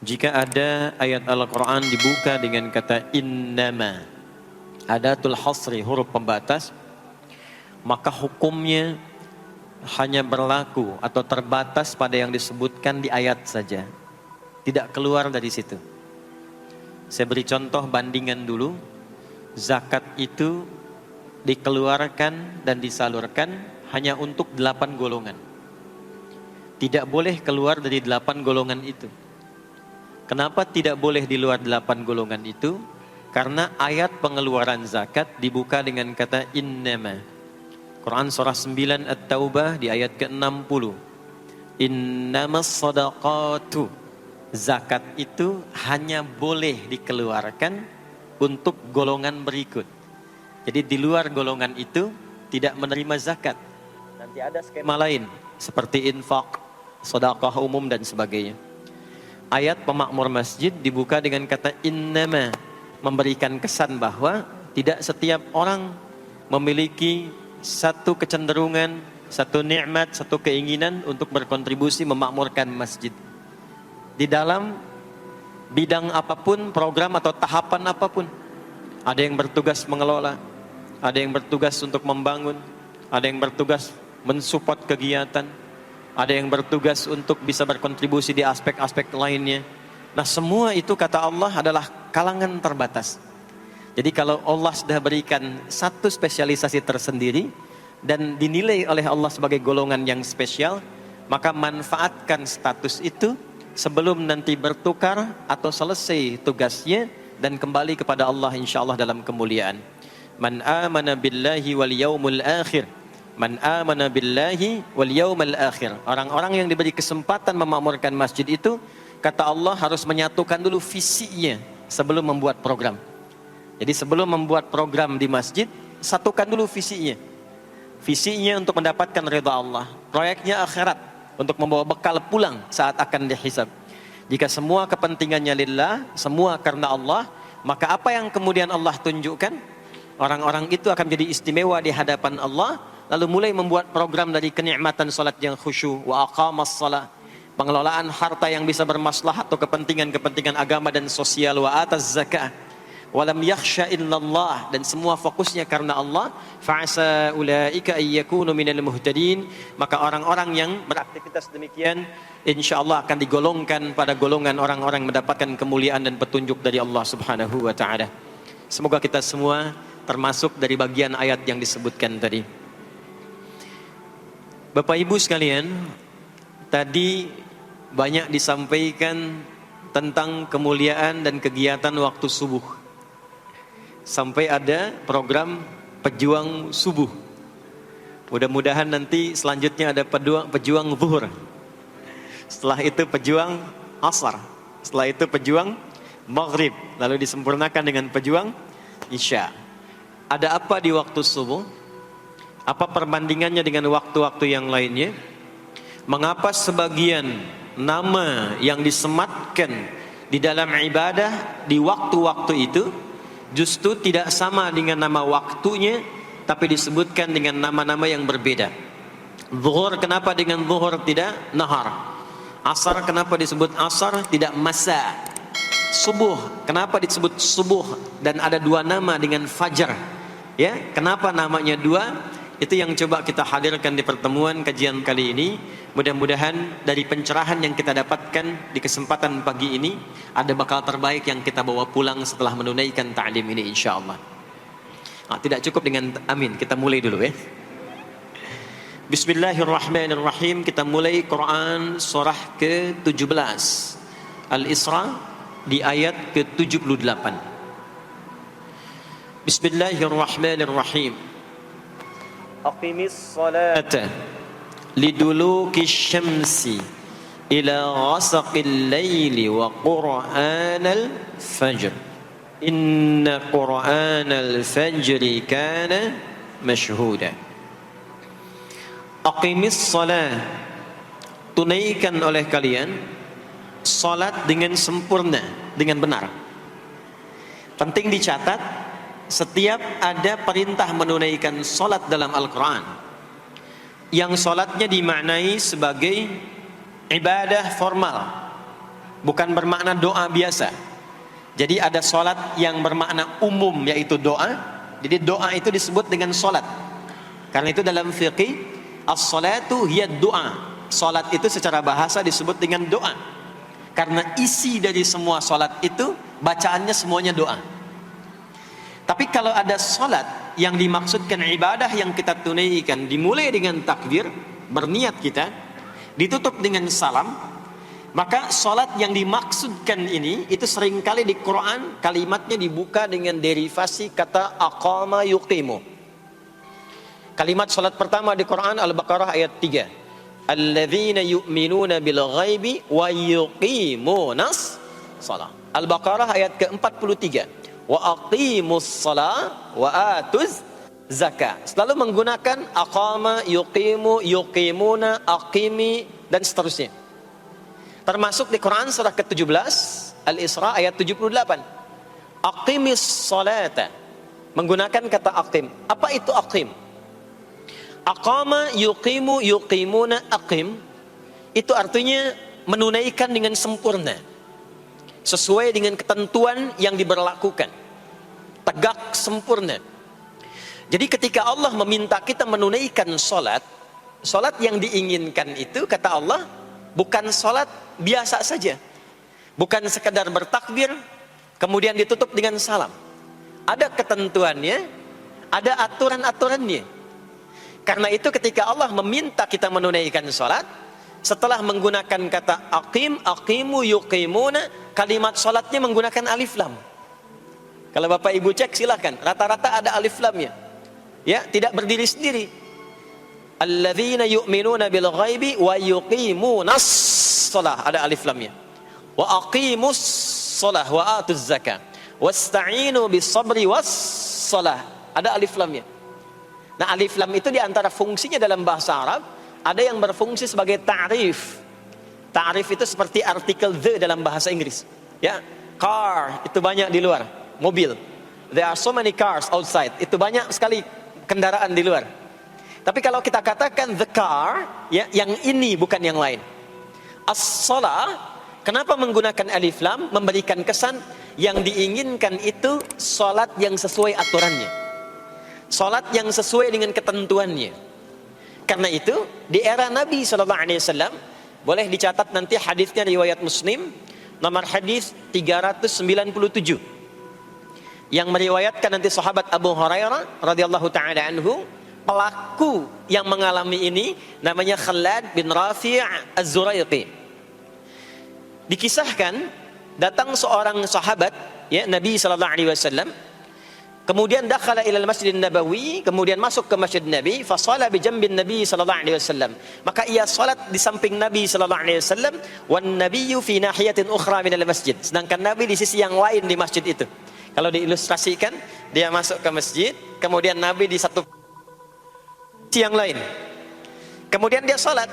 Jika ada ayat Al-Quran dibuka dengan kata innama, adatul hasri, huruf pembatas, maka hukumnya hanya berlaku atau terbatas pada yang disebutkan di ayat saja, tidak keluar dari situ. Saya beri contoh bandingan dulu. Zakat itu dikeluarkan dan disalurkan hanya untuk 8 golongan. Tidak boleh keluar dari 8 golongan itu. Kenapa tidak boleh di luar 8 golongan itu? Karena ayat pengeluaran zakat dibuka dengan kata innama. Quran surah 9 At-Taubah di ayat ke-60. Innamas sadaqatu. Zakat itu hanya boleh dikeluarkan untuk golongan berikut. Jadi di luar golongan itu tidak menerima zakat. Nanti ada skema lain seperti infak, sedekah umum dan sebagainya. Ayat pemakmur masjid dibuka dengan kata innama, memberikan kesan bahwa tidak setiap orang memiliki satu kecenderungan, satu nikmat, satu keinginan untuk berkontribusi memakmurkan masjid. Di dalam bidang apapun, program atau tahapan apapun. Ada yang bertugas mengelola, ada yang bertugas untuk membangun, ada yang bertugas mensupport kegiatan, ada yang bertugas untuk bisa berkontribusi di aspek-aspek lainnya. Nah, semua itu kata Allah adalah kalangan terbatas. Jadi kalau Allah sudah berikan satu spesialisasi tersendiri dan dinilai oleh Allah sebagai golongan yang spesial, maka manfaatkan status itu sebelum nanti bertukar atau selesai tugasnya dan kembali kepada Allah insyaallah dalam kemuliaan. Man amana billahi wal yaumil akhir. Man amana billahi wal yaumil akhir. Orang-orang yang diberi kesempatan memakmurkan masjid itu, kata Allah, harus menyatukan dulu visinya sebelum membuat program. Jadi sebelum membuat program di masjid, satukan dulu visinya. Visinya untuk mendapatkan ridha Allah. Proyeknya akhirat, untuk membawa bekal pulang saat akan dihisab. Jika semua kepentingannya lillah, semua karena Allah, maka apa yang kemudian Allah tunjukkan, orang-orang itu akan jadi istimewa di hadapan Allah, lalu mulai membuat program dari kenikmatan salat yang khusyuk, wa aqamas salat, pengelolaan harta yang bisa bermaslahat atau kepentingan-kepentingan agama dan sosial, wa ataz zakah, walam yakhsha illallah, dan semua fokusnya karena Allah, fa'asa ulaika ayyakunu minal muhtadin, maka orang-orang yang beraktivitas demikian insyaallah akan digolongkan pada golongan orang-orang mendapatkan kemuliaan dan petunjuk dari Allah Subhanahu wa taala. Semoga kita semua termasuk dari bagian ayat yang disebutkan tadi. Bapak Ibu sekalian, tadi banyak disampaikan tentang kemuliaan dan kegiatan waktu subuh. Sampai ada program pejuang subuh. Mudah-mudahan nanti selanjutnya ada pejuang zuhur. Setelah itu pejuang asar. Setelah itu pejuang maghrib. Lalu disempurnakan dengan pejuang isya. Ada apa di waktu subuh? Apa perbandingannya dengan waktu-waktu yang lainnya? Mengapa sebagian nama yang disematkan di dalam ibadah di waktu-waktu itu justru tidak sama dengan nama waktunya, tapi disebutkan dengan nama-nama yang berbeda? Zuhur kenapa dengan zuhur tidak nahar? Asar kenapa disebut asar tidak masa? Subuh kenapa disebut subuh dan ada dua nama dengan fajar? Ya, kenapa namanya dua? Itu yang coba kita hadirkan di pertemuan kajian kali ini. Mudah-mudahan dari pencerahan yang kita dapatkan di kesempatan pagi ini, ada bakal terbaik yang kita bawa pulang setelah menunaikan ta'lim ini insyaallah. Tidak cukup dengan amin, kita mulai dulu ya. Bismillahirrahmanirrahim. Kita mulai Quran surah ke-17 Al-Isra di ayat ke-78. Bismillahirrahmanirrahim. Aqimis salata liduluki syamsi ila ghasaqil layli wa qur'anal fajr inna qur'anal fajri kana mashhuda. Aqimis salat, tunaikan oleh kalian salat dengan sempurna, dengan benar. Penting dicatat, setiap ada perintah menunaikan salat dalam Al-Quran, yang salatnya dimaknai sebagai ibadah formal, bukan bermakna doa biasa. Jadi ada solat yang bermakna umum, yaitu doa. Jadi doa itu disebut dengan solat. Karena itu dalam fiqih, as-salatu hiya doa. Solat itu secara bahasa disebut dengan doa. Karena isi dari semua solat itu, bacaannya semuanya doa. Tapi kalau ada solat yang dimaksudkan ibadah yang kita tunaikan, dimulai dengan takbir, berniat kita, ditutup dengan salam, maka solat yang dimaksudkan ini, itu seringkali di Quran kalimatnya dibuka dengan derivasi kata aqama yuqimu. Kalimat solat pertama di Quran Al-Baqarah ayat 3. Alladzina yu'minuna bil ghaibi wa yuqimunas shalah. Al-Baqarah ayat ke-43. Wa aqimus shalah wa atuz zakah. Selalu menggunakan aqama, yuqimu, yuqimuna, aqimi, dan seterusnya. Termasuk di Quran surah ke-17 Al-Isra ayat 78. Aqimis salata, menggunakan kata aqim. Apa itu aqim? Aqama, yuqimu, yuqimuna, aqim, itu artinya menunaikan dengan sempurna, sesuai dengan ketentuan yang diberlakukan, tegak sempurna. Jadi ketika Allah meminta kita menunaikan solat, solat yang diinginkan itu kata Allah bukan solat biasa saja, bukan sekadar bertakbir kemudian ditutup dengan salam. Ada ketentuannya, ada aturan-aturannya. Karena itu ketika Allah meminta kita menunaikan solat, setelah menggunakan kata aqim, aqimu, yuqimuna, kalimat solatnya menggunakan alif lam. Kalau Bapak Ibu cek silahkan, rata-rata ada alif lamnya. Ya, tidak berdiri sendiri. Alladzina yu'minuna bil ghaibi wa yuqimunas shalah, ada alif lamnya. Wa aqimus shalah wa atuz zakah. Wasta'inu bis sabri was shalah, ada alif lamnya. Nah, alif lam itu diantara fungsinya dalam bahasa Arab, ada yang berfungsi sebagai ta'rif. Ta'rif itu seperti artikel the dalam bahasa Inggris. Ya, car itu banyak di luar, mobil. There are so many cars outside. Itu banyak sekali kendaraan di luar. Tapi kalau kita katakan the car, ya, yang ini bukan yang lain. As-shalah, kenapa menggunakan alif lam? Memberikan kesan yang diinginkan itu salat yang sesuai aturannya. Salat yang sesuai dengan ketentuannya. Karena itu di era Nabi SAW, boleh dicatat nanti hadisnya riwayat Muslim, nomor hadis 397, yang meriwayatkan nanti sahabat Abu Hurairah radhiyallahu taala anhu. Pelaku yang mengalami ini namanya Khalad bin Rafi' Az-Zuraiqi. Dikisahkan datang seorang sahabat, ya, Nabi SAW, kemudian dakhala ila al-Masjid Nabawi, kemudian masuk ke Masjid Nabi, fa shala bi jambin Nabi sallallahu alaihi wasallam. Maka ia salat di samping Nabi sallallahu alaihi wasallam, wan nabiyyu fi nahiyatin ukhra min al-masjid. Sedangkan Nabi di sisi yang lain di masjid itu. Kalau diilustrasikan, dia masuk ke masjid, kemudian Nabi di satu sisi yang lain. Kemudian dia salat.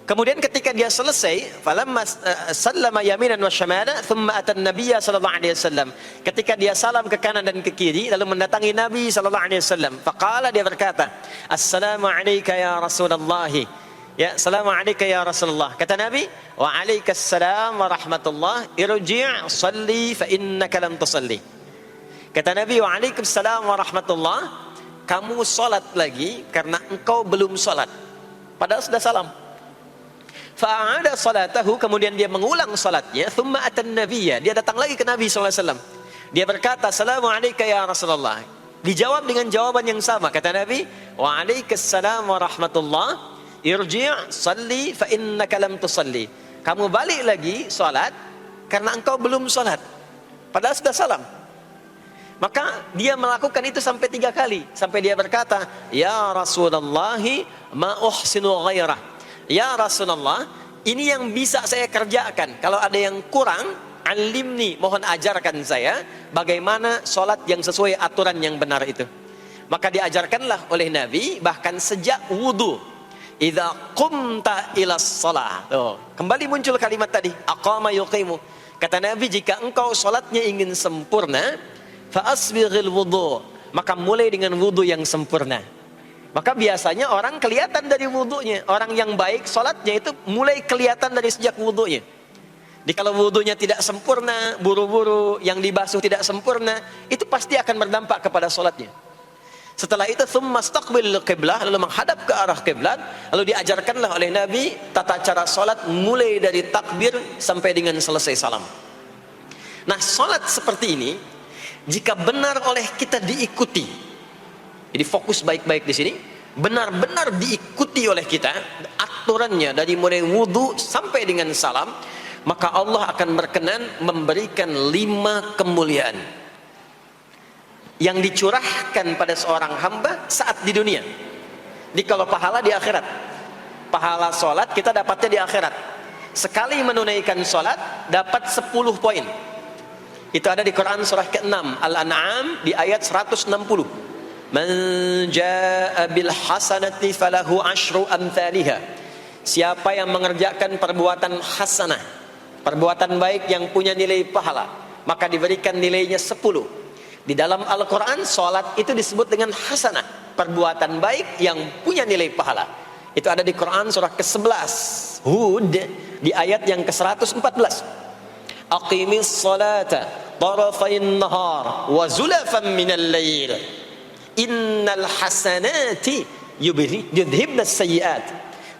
Kemudian ketika dia selesai, falamma sallama yaminan wa shamala, thumma atan nabiyya sallallahu alaihi wasallam. Ketika dia salam ke kanan dan ke kiri, lalu mendatangi Nabi sallallahu alaihi wasallam. Faqala, dia berkata, "Assalamu alayka ya Rasulullah." Ya, assalamu alayka ya Rasulullah. Kata Nabi, "Wa alaikassalam wa rahmatullah. Irji' shalli fa innaka lam tusalli." Kata Nabi, "Wa alaikassalam wa rahmatullah." Kamu salat lagi karena engkau belum salat. Padahal sudah salam. Fa'ada salatahu, kemudian dia mengulang salatnya. Thumma atan nabiyya, dia datang lagi ke Nabi SAW. Dia berkata, "Assalamu alayka ya Rasulullah." Dijawab dengan jawaban yang sama. Kata Nabi, "Wa alaikassalam wa rahmatullah. Irji' salli fa innaka lam tusalli." Kamu balik lagi salat karena engkau belum salat. Padahal sudah salam. Maka dia melakukan itu sampai 3 kali. Sampai dia berkata, "Ya Rasulullah, ma uhsinu ghairah." Ya Rasulullah, ini yang bisa saya kerjakan. Kalau ada yang kurang, alimni, mohon ajarkan saya bagaimana sholat yang sesuai aturan yang benar itu. Maka diajarkanlah oleh Nabi bahkan sejak wudu. Idza qumta ila shalah. Kembali muncul kalimat tadi, aqama yuqimu. Kata Nabi, jika engkau sholatnya ingin sempurna, fa asbighil wudu, maka mulai dengan wudu yang sempurna. Maka biasanya orang kelihatan dari wudunya. Orang yang baik sholatnya itu mulai kelihatan dari sejak wudunya. Kalau wudunya tidak sempurna, buru-buru, yang dibasuh tidak sempurna, itu pasti akan berdampak kepada sholatnya. Setelah itu thumma istaqbil qiblah, lalu menghadap ke arah kiblat, lalu diajarkanlah oleh Nabi tata cara salat mulai dari takbir sampai dengan selesai salam. Nah, salat seperti ini jika benar oleh kita diikuti. Jadi fokus baik-baik di sini, benar-benar diikuti oleh kita aturannya dari mulai wudu sampai dengan salam, maka Allah akan berkenan memberikan 5 kemuliaan yang dicurahkan pada seorang hamba saat di dunia. Jadi kalau pahala di akhirat, pahala sholat kita dapatnya di akhirat. Sekali menunaikan sholat dapat 10 poin. Itu ada di Quran surah ke-6 Al-An'am di ayat 160. Man jaa bil hasanati falahu asyru amthaliha. Siapa yang mengerjakan perbuatan hasanah, perbuatan baik yang punya nilai pahala, maka diberikan nilainya 10. Di dalam Al-Quran, sholat itu disebut dengan hasanah, perbuatan baik yang punya nilai pahala. Itu ada di Quran surah ke-11 Hud di ayat yang ke-114. Aqimis salata tarafain nahar wa zulafan minal lail innal hasanati yudhibnas sayyiat.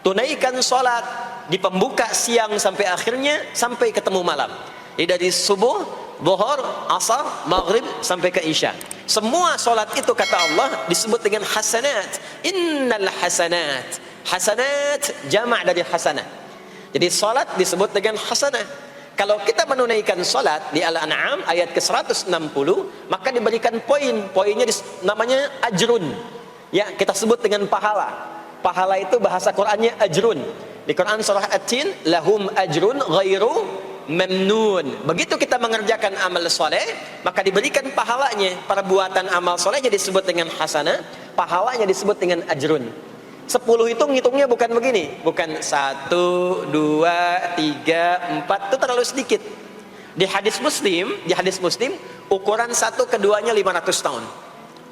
Tunaikan sholat di pembuka siang sampai akhirnya, sampai ketemu malam. Jadi dari subuh, zuhur, asar, maghrib sampai ke isya. Semua solat itu kata Allah disebut dengan hasanat. Innal hasanat. Hasanat jamak dari hasanah. Jadi solat disebut dengan hasanah. Kalau kita menunaikan solat di Al-An'am ayat ke-160, maka diberikan poin. Poinnya namanya ajrun. Ya, kita sebut dengan pahala. Pahala itu bahasa Qur'annya ajrun. Di Quran surah At-Tin, lahum ajrun ghairu memnun. Begitu kita mengerjakan amal soleh, maka diberikan pahalanya. Perbuatan amal solehnya disebut dengan hasanah, pahalanya disebut dengan ajrun. 10 itu ngitungnya bukan begini, bukan 1, 2, 3, 4, itu terlalu sedikit. Di hadis Muslim, ukuran 1 keduanya 500 tahun,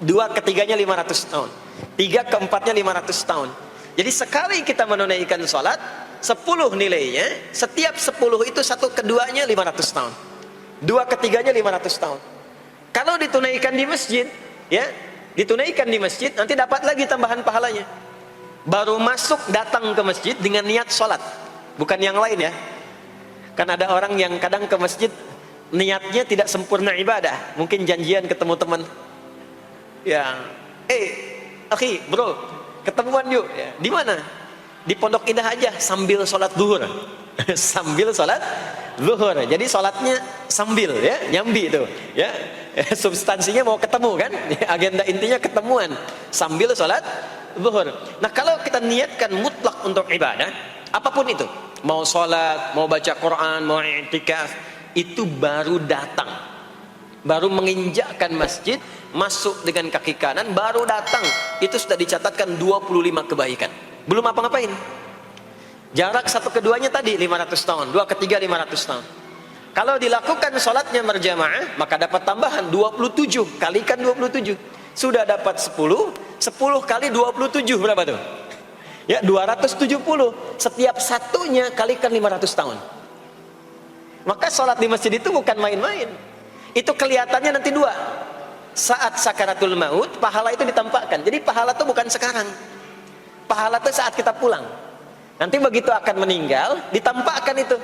2 ketiganya 500 tahun, 3 keempatnya 500 tahun. Jadi sekali kita menunaikan sholat 10 nilainya, setiap 10 itu 1 keduanya 500 tahun, 2 ketiganya 500 tahun. Kalau ditunaikan di masjid, ya, ditunaikan di masjid, nanti dapat lagi tambahan pahalanya. Baru masuk datang ke masjid dengan niat sholat, bukan yang lain ya. Kan ada orang yang kadang ke masjid niatnya tidak sempurna ibadah, mungkin janjian ketemu teman, ya, akhi, bro, ketemuan yuk, ya. Di mana? Di Pondok Indah aja, sambil sholat zuhur. Sambil sholat zuhur. Jadi sholatnya sambil, ya, nyambi itu, ya. Substansinya mau ketemu kan? Agenda intinya ketemuan sambil sholat zuhur. Nah, kalau kita niatkan mutlak untuk ibadah, apapun itu, mau sholat, mau baca Quran, mau i'tikaf, itu baru datang, baru menginjakkan masjid, masuk dengan kaki kanan, baru datang, itu sudah dicatatkan 25 kebaikan. Belum apa-ngapain. Jarak 1 keduanya tadi 500 tahun, 2 ketiga 500 tahun. Kalau dilakukan sholatnya berjamaah, maka dapat tambahan 27, kalikan 27. Sudah dapat 10, 10 kali 27 berapa tuh? Ya, 270. Setiap satunya kalikan 500 tahun. Maka sholat di masjid itu bukan main-main. Itu kelihatannya nanti 2. Saat sakaratul maut, pahala itu ditampakkan. Jadi pahala itu bukan sekarang. Pahala itu saat kita pulang. Nanti begitu akan meninggal, ditampakkan itu.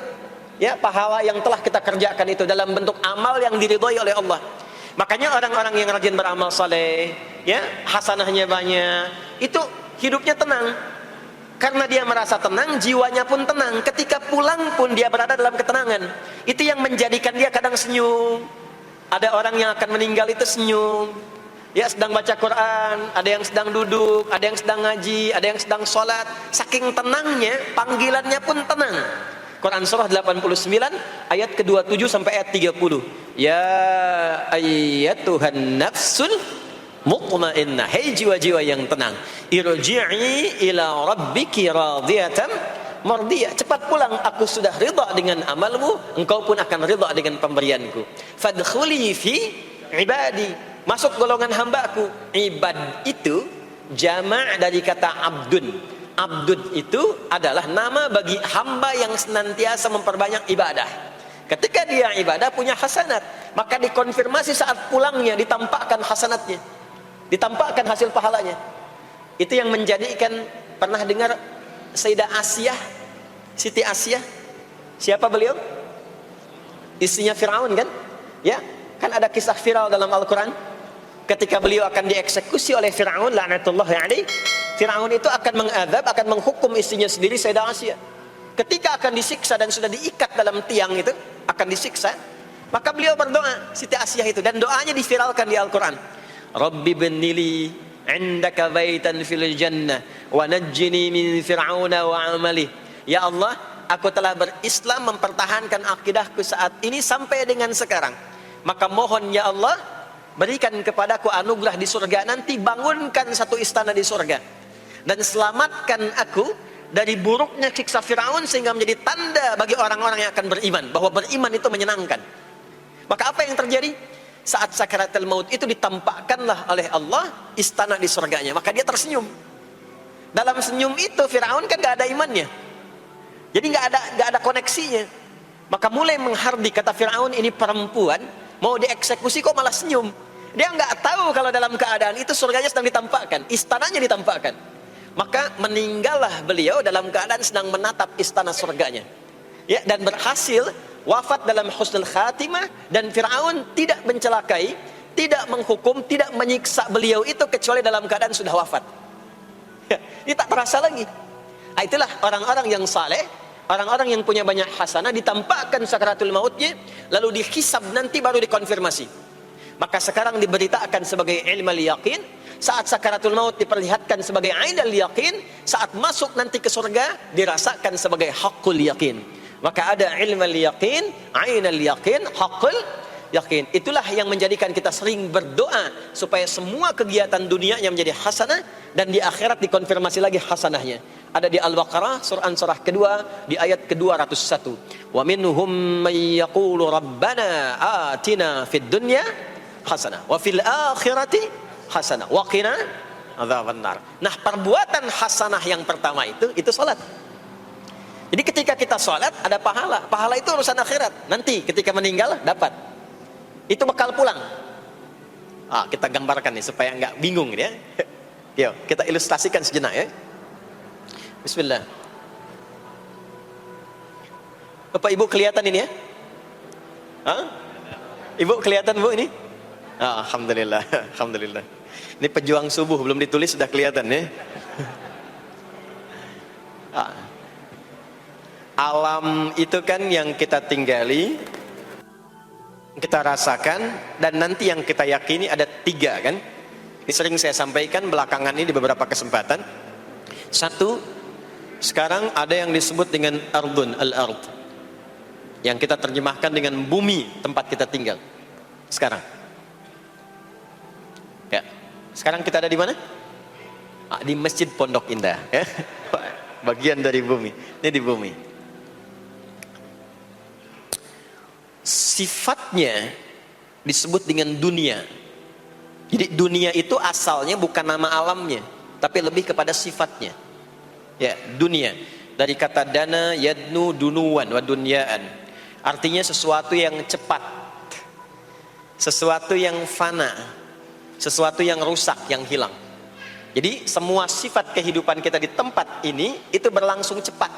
Ya, pahala yang telah kita kerjakan itu dalam bentuk amal yang diridhoi oleh Allah. Makanya orang-orang yang rajin beramal saleh, ya, hasanahnya banyak, itu hidupnya tenang. Karena dia merasa tenang, jiwanya pun tenang. Ketika pulang pun dia berada dalam ketenangan. Itu yang menjadikan dia kadang senyum. Ada orang yang akan meninggal itu senyum. Ya, sedang baca Quran, ada yang sedang duduk, ada yang sedang ngaji, ada yang sedang sholat. Saking tenangnya, panggilannya pun tenang. Quran surah 89 ayat ke-27 sampai ayat 30. Ya ayyatuhan nafsul mutmainnah, hei jiwa-jiwa yang tenang, irji'i ila rabbiki radiyatan mardiyah, cepat pulang, aku sudah ridha dengan amalmu, engkau pun akan ridha dengan pemberianku. Fadkhuli fi ibadi, masuk golongan hambaku. Ibad itu jamak dari kata abdun. Abdun itu adalah nama bagi hamba yang senantiasa memperbanyak ibadah. Ketika dia ibadah punya hasanat, maka dikonfirmasi saat pulangnya, ditampakkan hasanatnya, ditampakkan hasil pahalanya. Itu yang menjadikan, pernah dengar Sayyidah Asyah, Siti Asyah? Siapa beliau? Istrinya Fir'aun kan? Ya, kan ada kisah viral dalam Al-Quran. Ketika beliau akan dieksekusi oleh Fir'aun, la'natullahi alaih, Fir'aun itu akan mengadab, akan menghukum istrinya sendiri, Sayyidah Asyah. Ketika akan disiksa dan sudah diikat dalam tiang itu, akan disiksa, maka beliau berdoa, Siti Asyah itu, dan doanya diviralkan di Al-Quran. Rabbi bennili indaka baitan fil jannah wa najjini min fir'auna wa amali. Ya Allah, aku telah berislam, mempertahankan akidahku saat ini sampai dengan sekarang. Maka mohon ya Allah, berikan kepadaku anugerah di surga nanti, bangunkan satu istana di surga, dan selamatkan aku dari buruknya siksa Firaun, sehingga menjadi tanda bagi orang-orang yang akan beriman bahwa beriman itu menyenangkan. Maka apa yang terjadi? Saat sakaratul maut itu ditampakkanlah oleh Allah istana di surganya, maka dia tersenyum. Dalam senyum itu Firaun kan gak ada imannya, jadi gak ada koneksinya. Maka mulai menghardik, kata Firaun, ini perempuan mau dieksekusi kok malah senyum. Dia nggak tahu kalau dalam keadaan itu surganya sedang ditampakkan, istananya ditampakkan. Maka meninggallah beliau dalam keadaan sedang menatap istana surganya, ya, dan berhasil wafat dalam husnul khatimah. Dan Fir'aun tidak mencelakai, tidak menghukum, tidak menyiksa beliau itu kecuali dalam keadaan sudah wafat, ya, ini tak terasa lagi. Itulah orang-orang yang saleh, orang-orang yang punya banyak hasanah, ditampakkan sakaratul mautnya, lalu dihisab nanti baru dikonfirmasi. Maka sekarang diberitakan sebagai ilmal yaqin, saat sakaratul maut diperlihatkan sebagai ainal yaqin, saat masuk nanti ke surga dirasakan sebagai haqqul yaqin. Maka ada ilmal yaqin, ainal yaqin, haqqul yaqin. Itulah yang menjadikan kita sering berdoa supaya semua kegiatan dunia yang menjadi hasanah, dan di akhirat dikonfirmasi lagi hasanahnya. Ada di Al-Baqarah surah kedua di ayat ke-201. Wa minhum may yaqulu rabbana atina fid dunya hasanah wa fil akhirati hasanah wa qina adzabannar. Nah, perbuatan hasanah yang pertama itu salat. Jadi ketika kita salat ada pahala. Pahala itu urusan akhirat. Nanti ketika meninggal dapat. Itu bekal pulang. Kita gambarkan nih supaya enggak bingung ya. Yuk, kita ilustrasikan sejenak ya. Bismillah. Bapak Ibu kelihatan ini ya? Ibu kelihatan Bu ini? Alhamdulillah, alhamdulillah. Ini pejuang subuh belum ditulis sudah kelihatan ya. Alam itu kan yang kita tinggali, kita rasakan, dan nanti yang kita yakini ada 3 kan. Ini sering saya sampaikan belakangan ini di beberapa kesempatan. 1, sekarang ada yang disebut dengan ardun, al-ard, yang kita terjemahkan dengan bumi tempat kita tinggal sekarang. Ya, sekarang kita ada di mana? Di Masjid Pondok Indah ya. Bagian dari bumi. Ini di bumi. Sifatnya disebut dengan dunia. Jadi dunia itu asalnya bukan nama alamnya, tapi lebih kepada sifatnya. Ya, dunia dari kata dana yadnu dunuwan wa dunyaan, artinya sesuatu yang cepat, sesuatu yang fana, sesuatu yang rusak, yang hilang. Jadi semua sifat kehidupan kita di tempat ini itu berlangsung cepat.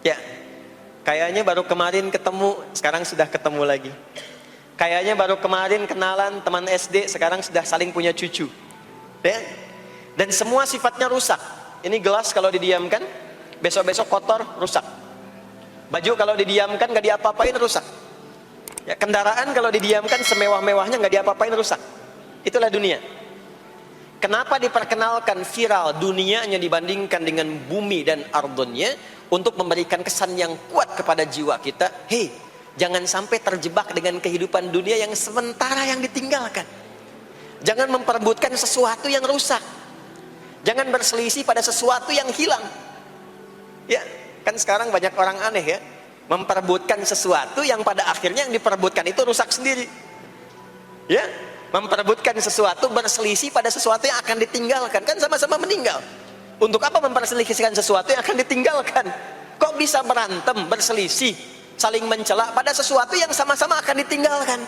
Ya, kayaknya baru kemarin ketemu, sekarang sudah ketemu lagi. Kayaknya baru kemarin kenalan teman SD, sekarang sudah saling punya cucu. Ya, dan semua sifatnya rusak. Ini gelas kalau didiamkan, besok-besok kotor, rusak. Baju kalau didiamkan nggak diapa-apain, rusak. Ya, kendaraan kalau didiamkan semewah-mewahnya nggak diapa-apain, rusak. Itulah dunia. Kenapa diperkenalkan viral dunianya dibandingkan dengan bumi dan ardonnya? Untuk memberikan kesan yang kuat kepada jiwa kita. Hei, jangan sampai terjebak dengan kehidupan dunia yang sementara yang ditinggalkan. Jangan memperebutkan sesuatu yang rusak. Jangan berselisih pada sesuatu yang hilang. Ya, kan sekarang banyak orang aneh ya, memperebutkan sesuatu yang pada akhirnya yang diperebutkan itu rusak sendiri. Ya, memperebutkan sesuatu, berselisih pada sesuatu yang akan ditinggalkan, kan sama-sama meninggal. Untuk apa memperselisihkan sesuatu yang akan ditinggalkan? Kok bisa berantem, berselisih? saling mencela pada sesuatu yang sama-sama akan ditinggalkan.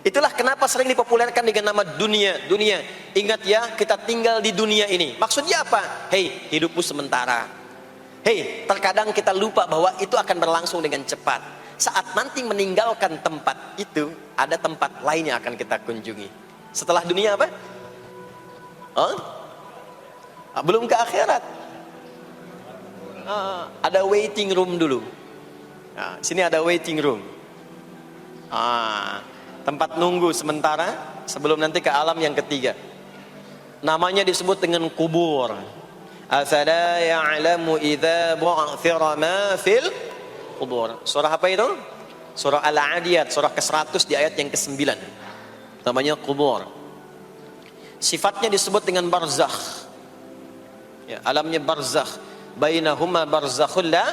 Itulah kenapa sering dipopulerkan dengan nama dunia. Dunia, ingat ya, kita tinggal di dunia ini. Maksudnya apa? Hei, hidupmu sementara. Hei, terkadang kita lupa bahwa itu akan berlangsung dengan cepat. Saat nanti meninggalkan tempat itu, ada tempat lain yang akan kita kunjungi. Setelah dunia apa? Oh? Belum ke akhirat. Ada waiting room dulu. Nah, sini ada waiting room. Tempat nunggu sementara sebelum nanti ke alam yang ketiga. Namanya disebut dengan kubur. Afala ya'lamu idza bu'thira ma fil kubur. Surah apa itu? Surah Al-Adiyat, surah ke-100 di ayat yang ke-9. Namanya kubur. Sifatnya disebut dengan barzakh. Ya, alamnya barzakh. Bainahuma barzakhul la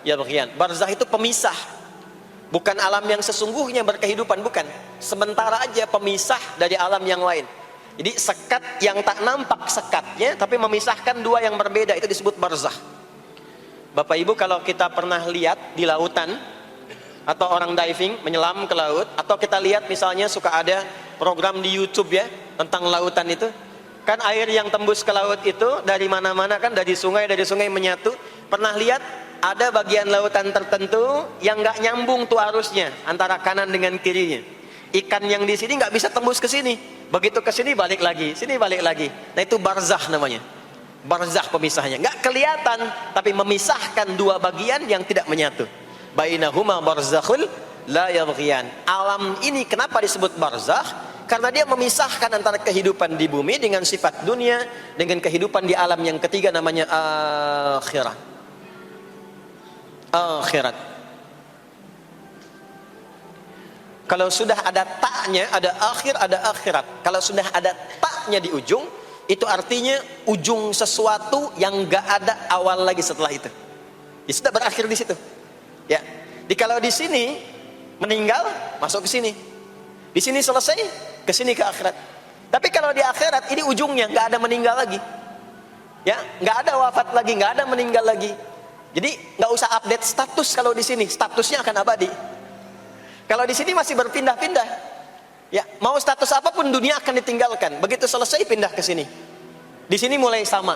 yabghiyan. Barzakh itu pemisah. Bukan alam yang sesungguhnya berkehidupan, bukan. Sementara aja pemisah dari alam yang lain. Jadi sekat yang tak nampak sekatnya, tapi memisahkan dua yang berbeda, itu disebut barzakh. Bapak Ibu, kalau kita pernah lihat di lautan, atau orang diving, menyelam ke laut, atau kita lihat misalnya suka ada program di YouTube ya, tentang lautan itu, kan air yang tembus ke laut itu, dari mana-mana kan, dari sungai menyatu. Pernah lihat? Ada bagian lautan tertentu yang nggak nyambung tuh arusnya antara kanan dengan kirinya. Ikan yang di sini nggak bisa tembus ke sini. Begitu ke sini balik lagi, sini balik lagi. Nah itu barzakh namanya. Barzakh pemisahnya. Nggak kelihatan, tapi memisahkan dua bagian yang tidak menyatu. Bainahuma barzakhul la yabghiyan. Alam ini kenapa disebut barzakh? Karena dia memisahkan antara kehidupan di bumi dengan sifat dunia dengan kehidupan di alam yang ketiga namanya akhirat. Akhirat. Kalau sudah ada taknya, ada akhir, ada akhirat. Kalau sudah ada taknya di ujung, itu artinya ujung sesuatu yang gak ada awal lagi setelah itu. Ya sudah berakhir di situ. Ya. Di kalau di sini meninggal, masuk ke sini. Di sini selesai, ke sini ke akhirat. Tapi kalau di akhirat ini ujungnya gak ada meninggal lagi. Ya, gak ada wafat lagi, gak ada meninggal lagi. Jadi nggak usah update status kalau di sini, statusnya akan abadi. Kalau di sini masih berpindah-pindah, ya mau status apapun dunia akan ditinggalkan. Begitu selesai pindah ke sini. Di sini mulai sama.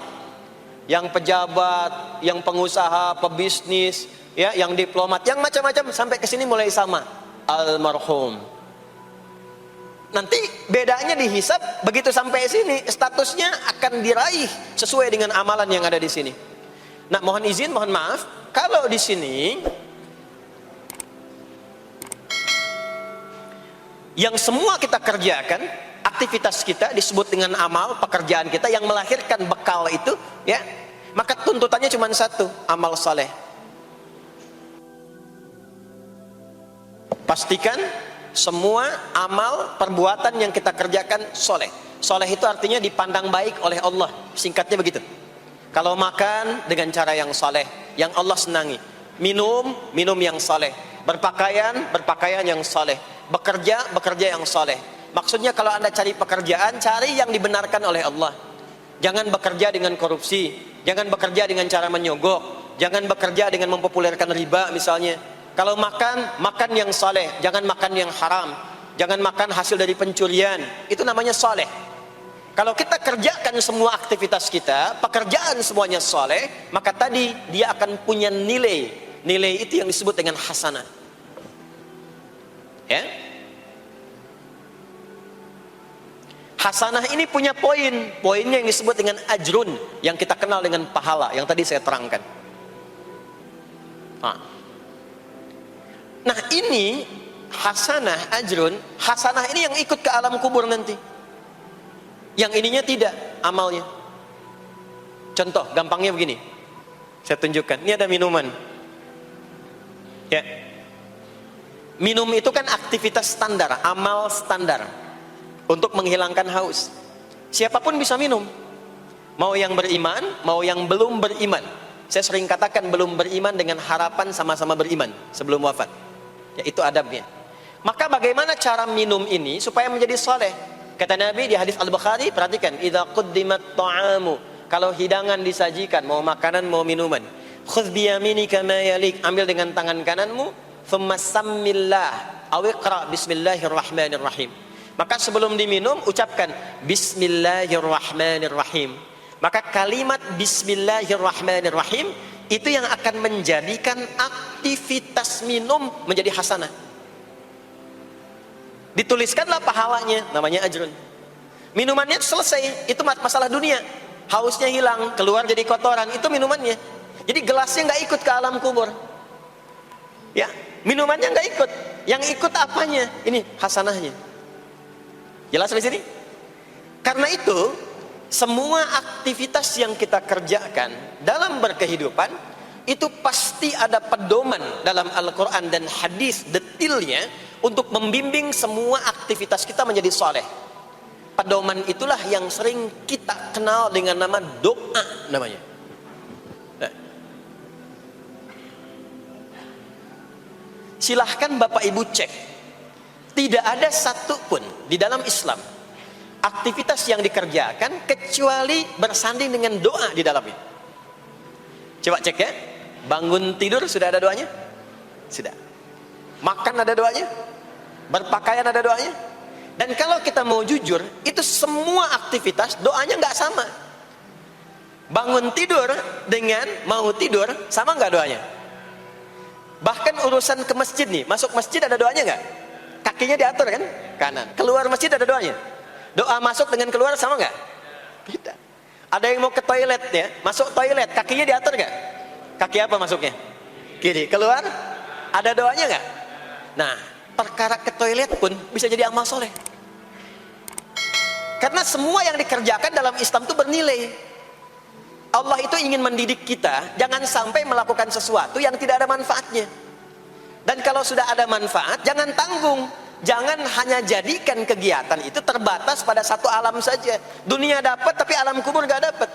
Yang pejabat, yang pengusaha, pebisnis, ya, yang diplomat, yang macam-macam sampai ke sini mulai sama. Almarhum. Nanti bedanya dihisab, begitu sampai sini statusnya akan diraih sesuai dengan amalan yang ada di sini. Nah, mohon izin, mohon maaf, kalau di sini yang semua kita kerjakan, aktivitas kita disebut dengan amal, pekerjaan kita yang melahirkan bekal itu, ya, maka tuntutannya cuma satu, amal saleh. Pastikan semua amal perbuatan yang kita kerjakan soleh. Soleh itu artinya dipandang baik oleh Allah, singkatnya begitu. Kalau makan dengan cara yang saleh, yang Allah senangi. Minum yang saleh. Berpakaian yang saleh. Bekerja yang saleh. Maksudnya kalau Anda cari pekerjaan, cari yang dibenarkan oleh Allah. Jangan bekerja dengan korupsi, jangan bekerja dengan cara menyogok, jangan bekerja dengan mempopulerkan riba misalnya. Kalau makan yang saleh, jangan makan yang haram. Jangan makan hasil dari pencurian. Itu namanya saleh. Kalau kita kerjakan semua aktivitas kita, pekerjaan semuanya soleh, maka tadi dia akan punya nilai. Nilai itu yang disebut dengan hasanah. Ya? Hasanah ini punya poin. Poinnya yang disebut dengan ajrun, yang kita kenal dengan pahala, yang tadi saya terangkan. Nah ini hasanah, ajrun. Hasanah ini yang ikut ke alam kubur nanti. Yang ininya tidak amalnya. Contoh gampangnya begini, saya tunjukkan. Ini ada minuman. Ya, minum itu kan aktivitas standar, amal standar untuk menghilangkan haus. Siapapun bisa minum, mau yang beriman, mau yang belum beriman. Saya sering katakan belum beriman dengan harapan sama-sama beriman sebelum wafat. Ya, itu adabnya. Maka bagaimana cara minum ini supaya menjadi soleh? Kata Nabi di hadis Al-Bukhari, perhatikan, idza quddimat ta'amu, kalau hidangan disajikan, mau makanan mau minuman, Khudh biyaminika ma yalik, ambil dengan tangan kananmu, thumma sammillah, aw iqra bismillahirrahmanirrahim. Maka sebelum diminum ucapkan bismillahirrahmanirrahim. Maka kalimat bismillahirrahmanirrahim itu yang akan menjadikan aktivitas minum menjadi hasanah. Dituliskanlah pahalanya, namanya ajrun. Minumannya selesai, itu masalah dunia. Hausnya hilang, keluar jadi kotoran, itu minumannya. Jadi gelasnya nggak ikut ke alam kubur. Ya, minumannya nggak ikut. Yang ikut apanya? Ini hasanahnya. Jelas di sini? Karena itu, semua aktivitas yang kita kerjakan dalam berkehidupan itu pasti ada pedoman dalam Al-Quran dan hadis detailnya untuk membimbing semua aktivitas kita menjadi soleh. Pedoman itulah yang sering kita kenal dengan nama doa namanya. Silahkan Bapak Ibu cek, tidak ada satupun di dalam Islam aktivitas yang dikerjakan kecuali bersanding dengan doa di dalamnya. Coba cek ya, bangun tidur sudah ada doanya? Sudah. Makan ada doanya? Berpakaian ada doanya? Dan kalau kita mau jujur, itu semua aktivitas doanya nggak sama. Bangun tidur dengan mau tidur sama nggak doanya? Bahkan urusan ke masjid nih, masuk masjid ada doanya nggak? Kakinya diatur kan? Kanan. Keluar masjid ada doanya? Doa masuk dengan keluar sama nggak? Beda. Ada yang mau ke toilet ya, masuk toilet, kakinya diatur nggak? Kaki apa masuknya? Kiri. Keluar, ada doanya nggak? Nah, perkara ke toilet pun bisa jadi amal soleh. Karena semua yang dikerjakan dalam Islam itu bernilai. Allah itu ingin mendidik kita, jangan sampai melakukan sesuatu yang tidak ada manfaatnya. Dan kalau sudah ada manfaat, jangan tanggung. Jangan hanya jadikan kegiatan itu terbatas pada satu alam saja. Dunia dapat tapi alam kubur gak dapat.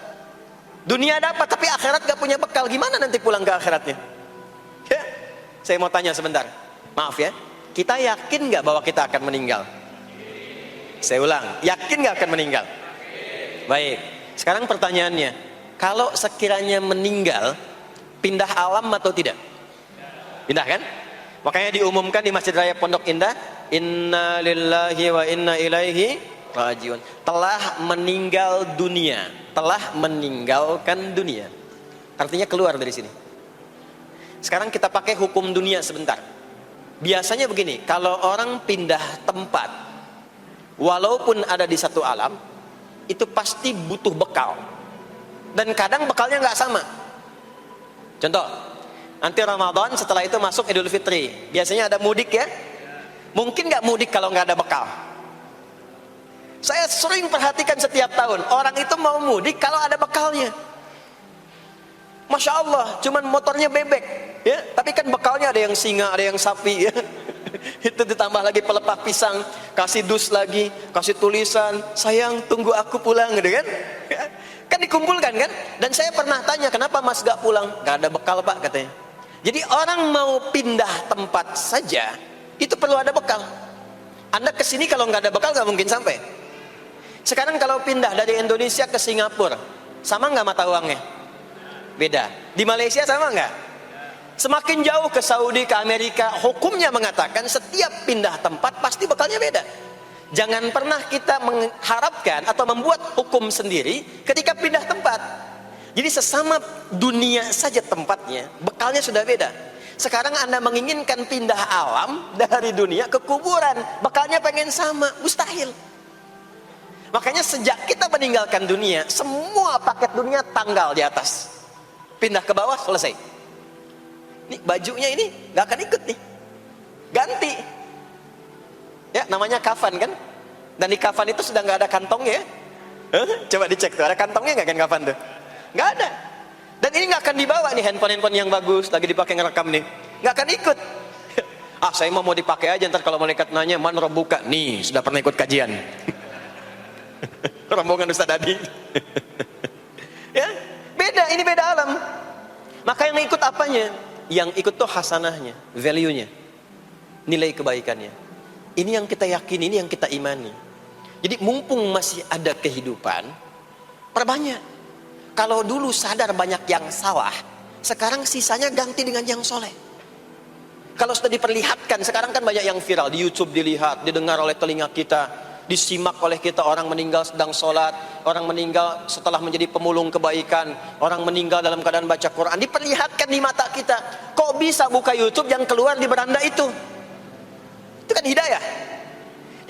Dunia dapat tapi akhirat gak punya bekal. Gimana nanti pulang ke akhiratnya? Ya, saya mau tanya sebentar. Maaf ya, kita yakin gak bahwa kita akan meninggal? Saya ulang, yakin gak akan meninggal? Baik, sekarang pertanyaannya, kalau sekiranya meninggal, pindah alam atau tidak? Pindah kan? Makanya diumumkan di Masjid Raya Pondok Indah, inna lillahi wa inna ilaihi rajiun. Telah meninggal dunia, telah meninggalkan dunia. Artinya keluar dari sini. Sekarang kita pakai hukum dunia sebentar. Biasanya begini, kalau orang pindah tempat, walaupun ada di satu alam, itu pasti butuh bekal. Dan kadang bekalnya nggak sama. Contoh, nanti Ramadan, setelah itu masuk Idul Fitri. Biasanya ada mudik ya. Mungkin nggak mudik kalau nggak ada bekal. Saya sering perhatikan setiap tahun, orang itu mau mudik kalau ada bekalnya. Masya Allah, cuman motornya bebek, ya. Tapi kan bekalnya ada yang singa, ada yang sapi, ya. Itu ditambah lagi pelepah pisang, kasih dus lagi, kasih tulisan, sayang tunggu aku pulang, gitu kan? Kan dikumpulkan kan? Dan saya pernah tanya, kenapa mas gak pulang? Gak ada bekal pak katanya. Jadi orang mau pindah tempat saja, itu perlu ada bekal. Anda kesini kalau nggak ada bekal nggak mungkin sampai. Sekarang kalau pindah dari Indonesia ke Singapura, sama nggak mata uangnya? Beda. Di Malaysia sama nggak? Semakin jauh ke Saudi, ke Amerika, hukumnya mengatakan setiap pindah tempat pasti bekalnya beda. Jangan pernah kita mengharapkan atau membuat hukum sendiri ketika pindah tempat. Jadi sesama dunia saja tempatnya, bekalnya sudah beda. Sekarang Anda menginginkan pindah alam dari dunia ke kuburan, bekalnya pengen sama, mustahil. Makanya sejak kita meninggalkan dunia, semua paket dunia tanggal di atas. Pindah ke bawah, selesai. Nih bajunya ini gak akan ikut nih, ganti. Ya namanya kafan kan. Dan di kafan itu sudah gak ada kantongnya. Coba dicek tuh, ada kantongnya gak kan kafan tuh? Gak ada. Dan ini gak akan dibawa nih handphone yang bagus, lagi dipakai ngerekam nih, gak akan ikut. Ah saya mau dipakai aja, ntar kalau malaikat nanya man buka, nih sudah pernah ikut kajian. Rombongan Ustaz Adi. Ya beda, ini beda alam. Maka yang ikut apanya? Yang ikut tuh hasanahnya, value-nya, nilai kebaikannya. Ini yang kita yakini, ini yang kita imani. Jadi mumpung masih ada kehidupan, perbanyak. Kalau dulu sadar banyak yang salah, Sekarang sisanya ganti dengan yang soleh. Kalau sudah diperlihatkan, sekarang kan banyak yang viral di YouTube, dilihat, didengar oleh telinga kita, disimak oleh kita, orang meninggal sedang sholat, orang meninggal setelah menjadi pemulung kebaikan, orang meninggal dalam keadaan baca Quran, diperlihatkan di mata kita. Kok bisa buka YouTube yang keluar di beranda itu? Itu kan hidayah.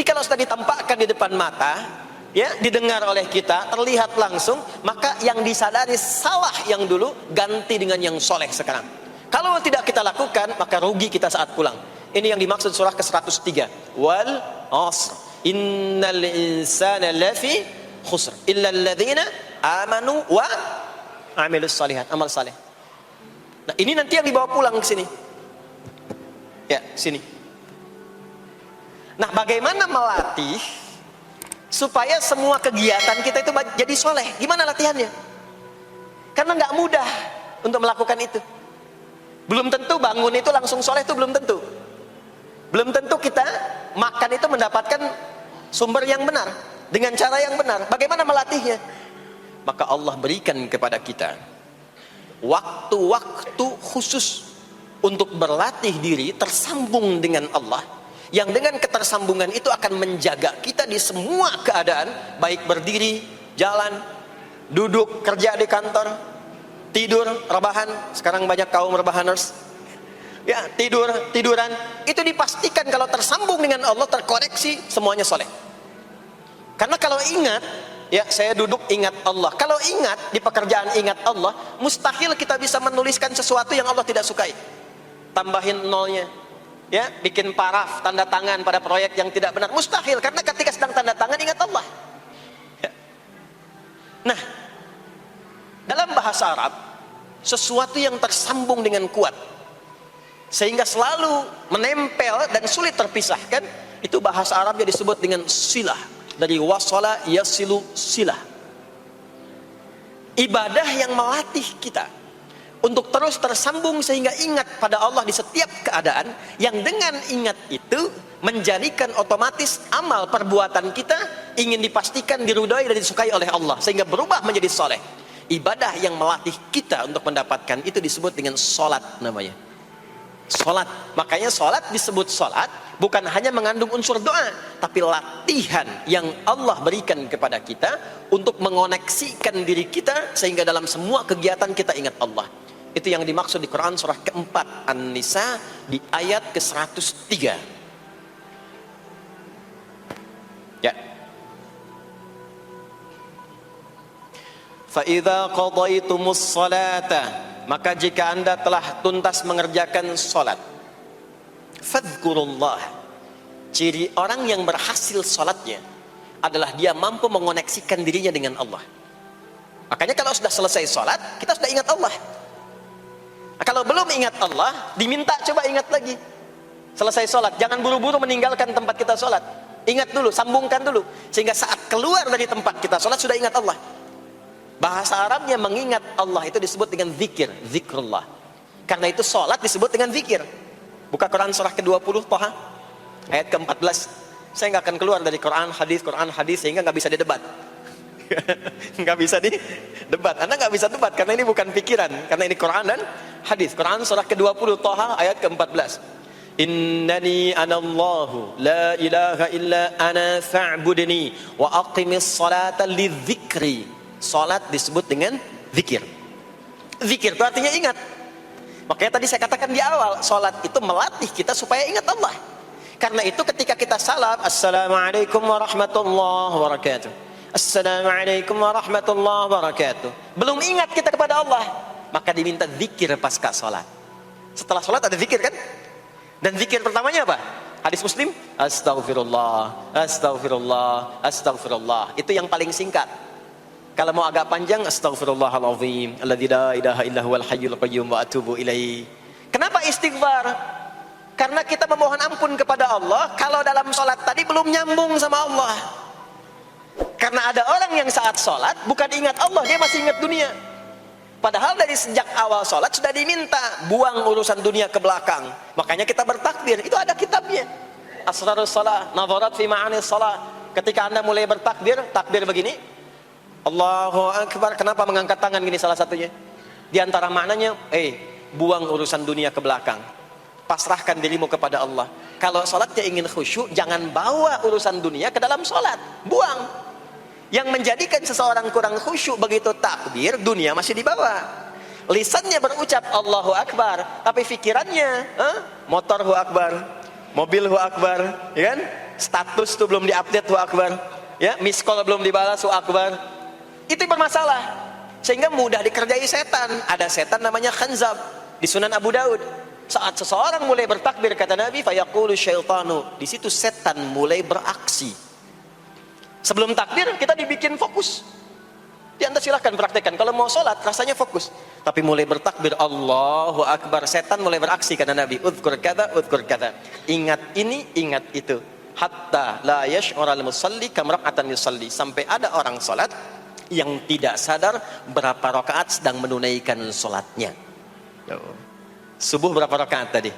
Jadi kalau sudah ditampakkan di depan mata, ya, didengar oleh kita, terlihat langsung, maka yang disadari salah yang dulu ganti dengan yang soleh sekarang. Kalau tidak kita lakukan, maka rugi kita saat pulang. Ini yang dimaksud surah ke-103. Wal asr. Innal insana lafi khusr. Illa alladhina amanu wa amilus salihat. Amal saleh. Nah, ini nanti yang dibawa pulang ke sini. Ya, sini. Nah, bagaimana melatih supaya semua kegiatan kita itu jadi soleh? Gimana latihannya? Karena nggak mudah untuk melakukan itu. Belum tentu bangun itu langsung soleh, itu belum tentu. Belum tentu kita makan itu mendapatkan sumber yang benar, dengan cara yang benar. Bagaimana melatihnya? Maka Allah berikan kepada kita waktu-waktu khusus untuk berlatih diri tersambung dengan Allah, yang dengan ketersambungan itu akan menjaga kita di semua keadaan, baik berdiri, jalan, duduk, kerja di kantor, tidur, rebahan. Sekarang banyak kaum rebahaners, ya, tiduran, itu dipastikan kalau tersambung dengan Allah, terkoreksi, semuanya soleh. Karena kalau ingat, ya, saya duduk ingat Allah, kalau ingat di pekerjaan ingat Allah, mustahil kita bisa menuliskan sesuatu yang Allah tidak sukai. Tambahin nolnya, ya, bikin paraf, tanda tangan pada proyek yang tidak benar, mustahil. Karena ketika sedang tanda tangan ingat Allah, ya. Nah, dalam bahasa Arab, sesuatu yang tersambung dengan kuat sehingga selalu menempel dan sulit terpisahkan, itu bahasa Arabnya disebut dengan silah. Dari wasala yasilu silah. Ibadah yang melatih kita untuk terus tersambung sehingga ingat pada Allah di setiap keadaan, yang dengan ingat itu menjadikan otomatis amal perbuatan kita ingin dipastikan diridhai dan disukai oleh Allah, sehingga berubah menjadi soleh. Ibadah yang melatih kita untuk mendapatkan itu disebut dengan solat namanya. Solat. Makanya solat disebut solat bukan hanya mengandung unsur doa, tapi latihan yang Allah berikan kepada kita untuk mengoneksikan diri kita sehingga dalam semua kegiatan kita ingat Allah. Itu yang dimaksud di Quran surah keempat An-Nisa di ayat ke-103. Ya. فَإِذَا قَضَيْتُمُ الصَّلَاةَ, maka jika anda telah tuntas mengerjakan salat, fadhkurullah. Ciri orang yang berhasil salatnya adalah dia mampu mengoneksikan dirinya dengan Allah. Makanya kalau sudah selesai salat, kita sudah ingat Allah. Nah, kalau belum ingat Allah, diminta coba ingat lagi. Selesai salat, jangan buru-buru meninggalkan tempat kita salat. Ingat dulu, sambungkan dulu, sehingga saat keluar dari tempat kita salat sudah ingat Allah. Bahasa Arabnya mengingat Allah itu disebut dengan zikir, zikrullah. Karena itu sholat disebut dengan zikir. Buka Quran surah ke-20 Toha ayat ke-14. Saya nggak akan keluar dari Quran hadis sehingga nggak bisa didebat. Nggak bisa didebat. Anda nggak bisa debat karena ini bukan pikiran, karena ini Quran dan hadis. Quran surah ke-20 Toha ayat ke-14. Innani anallahu la ilaha illa ana fa'budni wa aqimis salata lidzikri. Salat disebut dengan zikir. Zikir itu artinya ingat. Makanya tadi saya katakan di awal, salat itu melatih kita supaya ingat Allah. Karena itu ketika kita salam, assalamualaikum warahmatullahi wabarakatuh, assalamualaikum warahmatullahi wabarakatuh, belum ingat kita kepada Allah, maka diminta zikir pasca salat. Setelah salat ada zikir kan? Dan zikir pertamanya apa? Hadis Muslim, astaghfirullah, astaghfirullah, astaghfirullah. Itu yang paling singkat. Kalau mau agak panjang, astaghfirullahaladzim, alladzi la ilaha illa huwal hayyul qayyum wa atubu ilaihi. Kenapa istighfar? Karena kita memohon ampun kepada Allah kalau dalam sholat tadi belum nyambung sama Allah. Karena ada orang yang saat sholat bukan ingat Allah, dia masih ingat dunia. Padahal dari sejak awal sholat sudah diminta buang urusan dunia ke belakang. Makanya kita bertakbir, itu ada kitabnya. Asrarus shalah, nadharat fi ma'anis shalah. Ketika Anda mulai bertakbir, takbir begini, Allahu Akbar. Kenapa mengangkat tangan gini salah satunya? Di antara maknanya, buang urusan dunia ke belakang. Pasrahkan dirimu kepada Allah. Kalau sholatnya ingin khusyuk, jangan bawa urusan dunia ke dalam sholat. Buang. Yang menjadikan seseorang kurang khusyuk begitu takbir, dunia masih dibawa. Lisannya berucap Allahu Akbar, tapi pikirannya motor Hu Akbar, mobil Hu Akbar, ya kan? Status tuh belum diupdate Hu Akbar, ya, miss call belum dibalas Hu Akbar. Itu bermasalah. Sehingga mudah dikerjai setan. Ada setan namanya khanzab di Sunan Abu Daud. Saat seseorang mulai bertakbir, kata Nabi, fayaqulu syaitanu, di situ setan mulai beraksi. Sebelum takbir kita dibikin fokus. Anda silahkan praktekkan. Kalau mau sholat rasanya fokus. Tapi mulai bertakbir Allahu Akbar, setan mulai beraksi, kata Nabi. Udhkur kata, udhkur kata. Ingat ini, ingat itu. Hatta la yash'ural musalli kamra'atan yusalli. Sampai ada orang sholat yang tidak sadar berapa rakaat sedang menunaikan sholatnya. Subuh berapa rakaat tadi?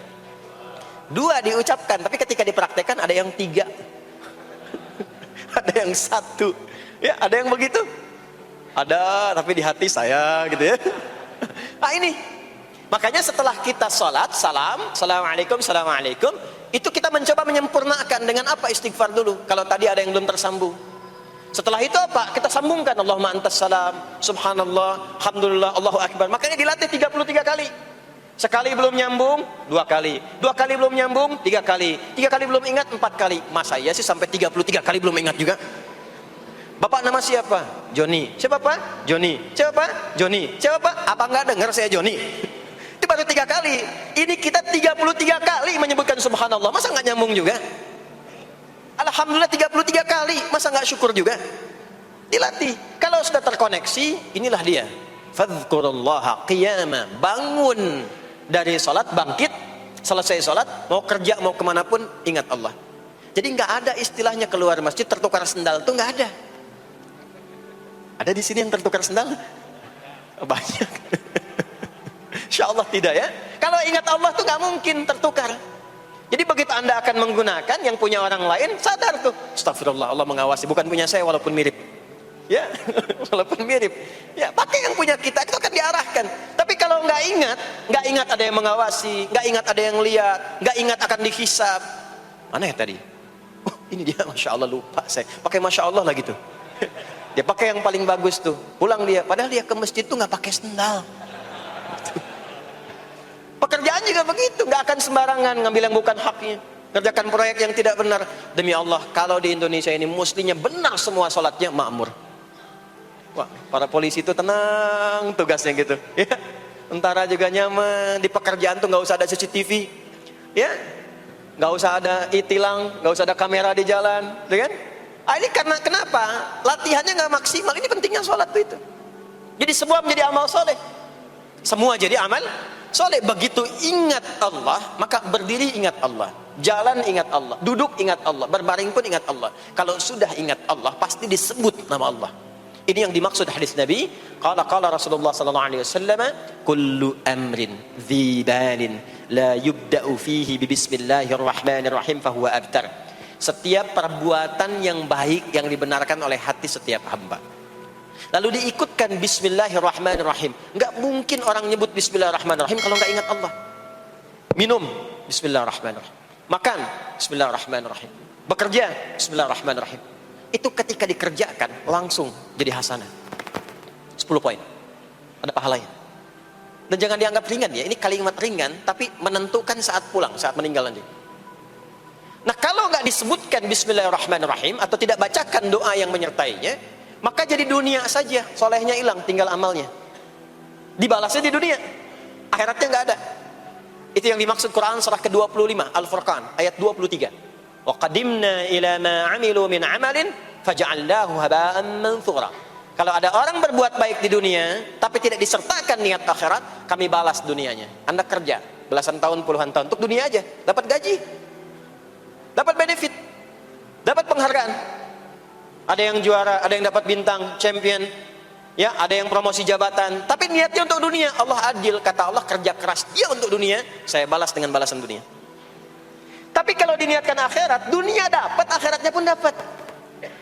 2 diucapkan, tapi ketika dipraktekkan ada yang 3. Ada yang 1. Ya, ada yang begitu. Ada, tapi di hati saya gitu ya. Nah ini, makanya setelah kita sholat, salam, assalamualaikum, assalamualaikum, itu kita mencoba menyempurnakan dengan apa? Istighfar dulu. Kalau tadi ada yang belum tersambung. Setelah itu apa? Kita sambungkan Allahumma antas salam, subhanallah, alhamdulillah, Allahu Akbar. Makanya dilatih 33 kali. Sekali belum nyambung, 2 kali. 2 kali belum nyambung, 3 kali. 3 kali belum ingat, 4 kali. Masa iya sih sampai 33 kali belum ingat juga? Bapak nama siapa? Joni. Siapa Pak? Joni. Siapa Pak? Joni. Siapa Pak? Apa nggak dengar saya Joni? Itu baru 3 kali. Ini kita 33 kali menyebutkan subhanallah. Masa nggak nyambung juga? Alhamdulillah 33 kali. Masa nggak syukur juga? Dilatih. Kalau sudah terkoneksi, inilah dia. Fadhkurullaha qiyama. Bangun dari sholat, bangkit. Selesai sholat, mau kerja, mau kemanapun, ingat Allah. Jadi nggak ada istilahnya keluar masjid tertukar sendal. Itu nggak ada. Ada di sini yang tertukar sendal? Banyak. Insya Allah tidak ya. Kalau ingat Allah tuh nggak mungkin tertukar. Jadi begitu Anda akan menggunakan yang punya orang lain, sadar tuh. Astagfirullah, Allah mengawasi. Bukan punya saya walaupun mirip. Ya, walaupun mirip. Ya, pakai yang punya kita, itu akan diarahkan. Tapi kalau nggak ingat ada yang mengawasi, nggak ingat ada yang lihat, nggak ingat akan dihisab. Mana ya tadi? Oh, ini dia, Masya Allah, lupa saya. Pakai Masya Allah lah gitu. Dia pakai yang paling bagus tuh. Pulang dia, padahal dia ke masjid tuh nggak pakai sendal. Pekerjaan juga begitu, nggak akan sembarangan ngambil yang bukan haknya, kerjakan proyek yang tidak benar. Demi Allah, kalau di Indonesia ini mestinya benar semua sholatnya, makmur. Wah, para polisi itu tenang tugasnya gitu. Ya, tentara juga nyaman. Di pekerjaan tuh nggak usah ada CCTV, ya, nggak usah ada e-tilang, nggak usah ada kamera di jalan, ya kan? Ini karena kenapa? Latihannya nggak maksimal. Ini pentingnya sholat itu. Jadi semua menjadi amal soleh. Semua jadi amal soleh. Begitu ingat Allah, maka berdiri ingat Allah, jalan ingat Allah, duduk ingat Allah, berbaring pun ingat Allah. Kalau sudah ingat Allah, pasti disebut nama Allah. Ini yang dimaksud hadis Nabi. Qala Rasulullah sallallahu alaihi wasallam, kullu amrin dhi balin la yubda'u fihi bi bismillahirrahmanirrahim fahuwa abtar. Setiap perbuatan yang baik yang dibenarkan oleh hati setiap hamba, lalu diikutkan bismillahirrahmanirrahim. Enggak mungkin orang nyebut bismillahirrahmanirrahim kalau enggak ingat Allah. Minum, bismillahirrahmanirrahim. Makan, bismillahirrahmanirrahim. Bekerja, bismillahirrahmanirrahim. Itu ketika dikerjakan langsung jadi hasanah. 10 poin. Ada pahalanya. Dan jangan dianggap ringan ya. Ini kalimat ringan tapi menentukan saat pulang, saat meninggal nanti. Nah, kalau nggak disebutkan bismillahirrahmanirrahim atau tidak bacakan doa yang menyertainya, maka jadi dunia saja, solehnya hilang, tinggal amalnya. Dibalasnya di dunia, akhiratnya nggak ada. Itu yang dimaksud Quran surah ke-25 Al-Furqan ayat 23. Wa qadimna ila ma 'amilu min 'amalin faja'alnahu haba'an manthura. Kalau ada orang berbuat baik di dunia tapi tidak disertakan niat akhirat, kami balas dunianya. Anda kerja belasan tahun, puluhan tahun untuk dunia aja, dapat gaji, dapat benefit, dapat penghargaan. Ada yang juara, ada yang dapat bintang, champion, ya, ada yang promosi jabatan. Tapi niatnya untuk dunia. Allah adil, kata Allah, kerja keras dia untuk dunia, saya balas dengan balasan dunia. Tapi kalau diniatkan akhirat, dunia dapat, akhiratnya pun dapat.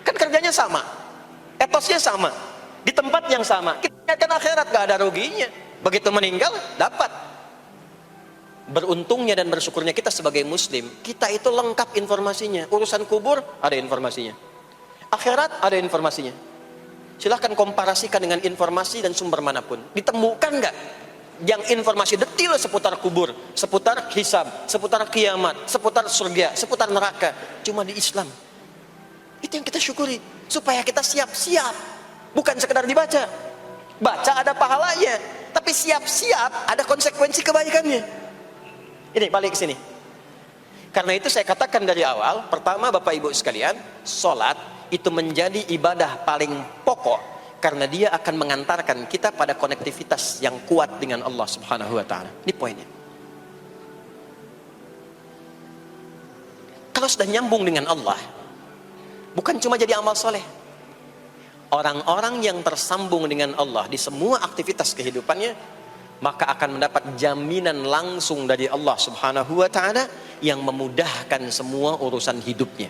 Kan kerjanya sama, etosnya sama, di tempat yang sama. Kita niatkan akhirat, gak ada ruginya. Begitu meninggal, dapat. Beruntungnya dan bersyukurnya kita sebagai muslim, kita itu lengkap informasinya. Urusan kubur, ada informasinya. Akhirat, ada informasinya. Silahkan komparasikan dengan informasi dan sumber manapun. Ditemukan nggak yang informasi detil seputar kubur, seputar hisab, seputar kiamat, seputar surga, seputar neraka? Cuma di Islam. Itu yang kita syukuri, supaya kita siap-siap. Bukan sekedar dibaca. Baca ada pahalanya, tapi siap-siap ada konsekuensi kebaikannya. Ini balik ke sini. Karena itu saya katakan dari awal, pertama Bapak Ibu sekalian, sholat itu menjadi ibadah paling pokok karena dia akan mengantarkan kita pada konektivitas yang kuat dengan Allah Subhanahu wa taala. Ini poinnya. Kalau sudah nyambung dengan Allah, bukan cuma jadi amal soleh. Orang-orang yang tersambung dengan Allah di semua aktivitas kehidupannya, maka akan mendapat jaminan langsung dari Allah Subhanahu wa taala yang memudahkan semua urusan hidupnya.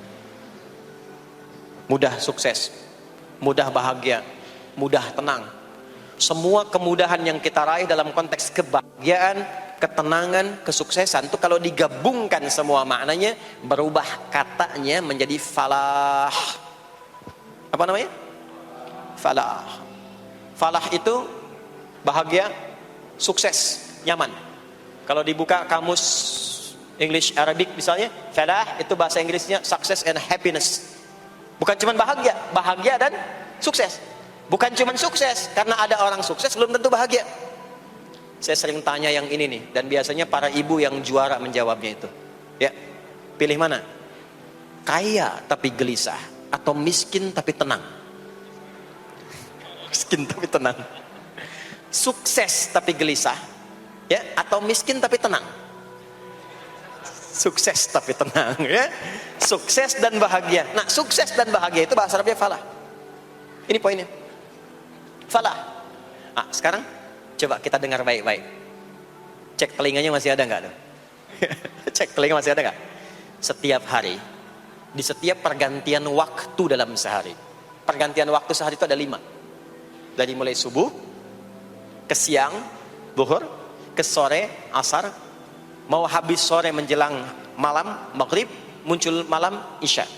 Mudah sukses, mudah bahagia, mudah tenang. Semua kemudahan yang kita raih dalam konteks kebahagiaan, ketenangan, kesuksesan itu kalau digabungkan semua maknanya berubah katanya menjadi falah. Apa namanya? Falah. Falah itu bahagia, sukses, nyaman. Kalau dibuka kamus English Arabic misalnya, falah itu bahasa Inggrisnya success and happiness. Bukan cuma bahagia, bahagia dan sukses. Bukan cuma sukses, karena ada orang sukses belum tentu bahagia. Saya sering tanya yang ini nih, dan biasanya para ibu yang juara menjawabnya itu. Ya, pilih mana? Kaya tapi gelisah, atau miskin tapi tenang? Miskin tapi tenang. Sukses tapi gelisah, ya, atau miskin tapi tenang? Sukses tapi tenang, ya. Sukses dan bahagia. Nah, sukses dan bahagia itu bahasa Arabnya falah. Ini poinnya. Falah. Nah, sekarang coba kita dengar baik-baik. Cek telinganya masih ada nggak? Cek telinga masih ada nggak? Setiap hari, di setiap pergantian waktu dalam sehari. Pergantian waktu sehari itu ada 5. Dari mulai subuh, ke siang, zuhur, ke sore, asar, mau habis sore menjelang malam, maghrib, muncul malam, isya.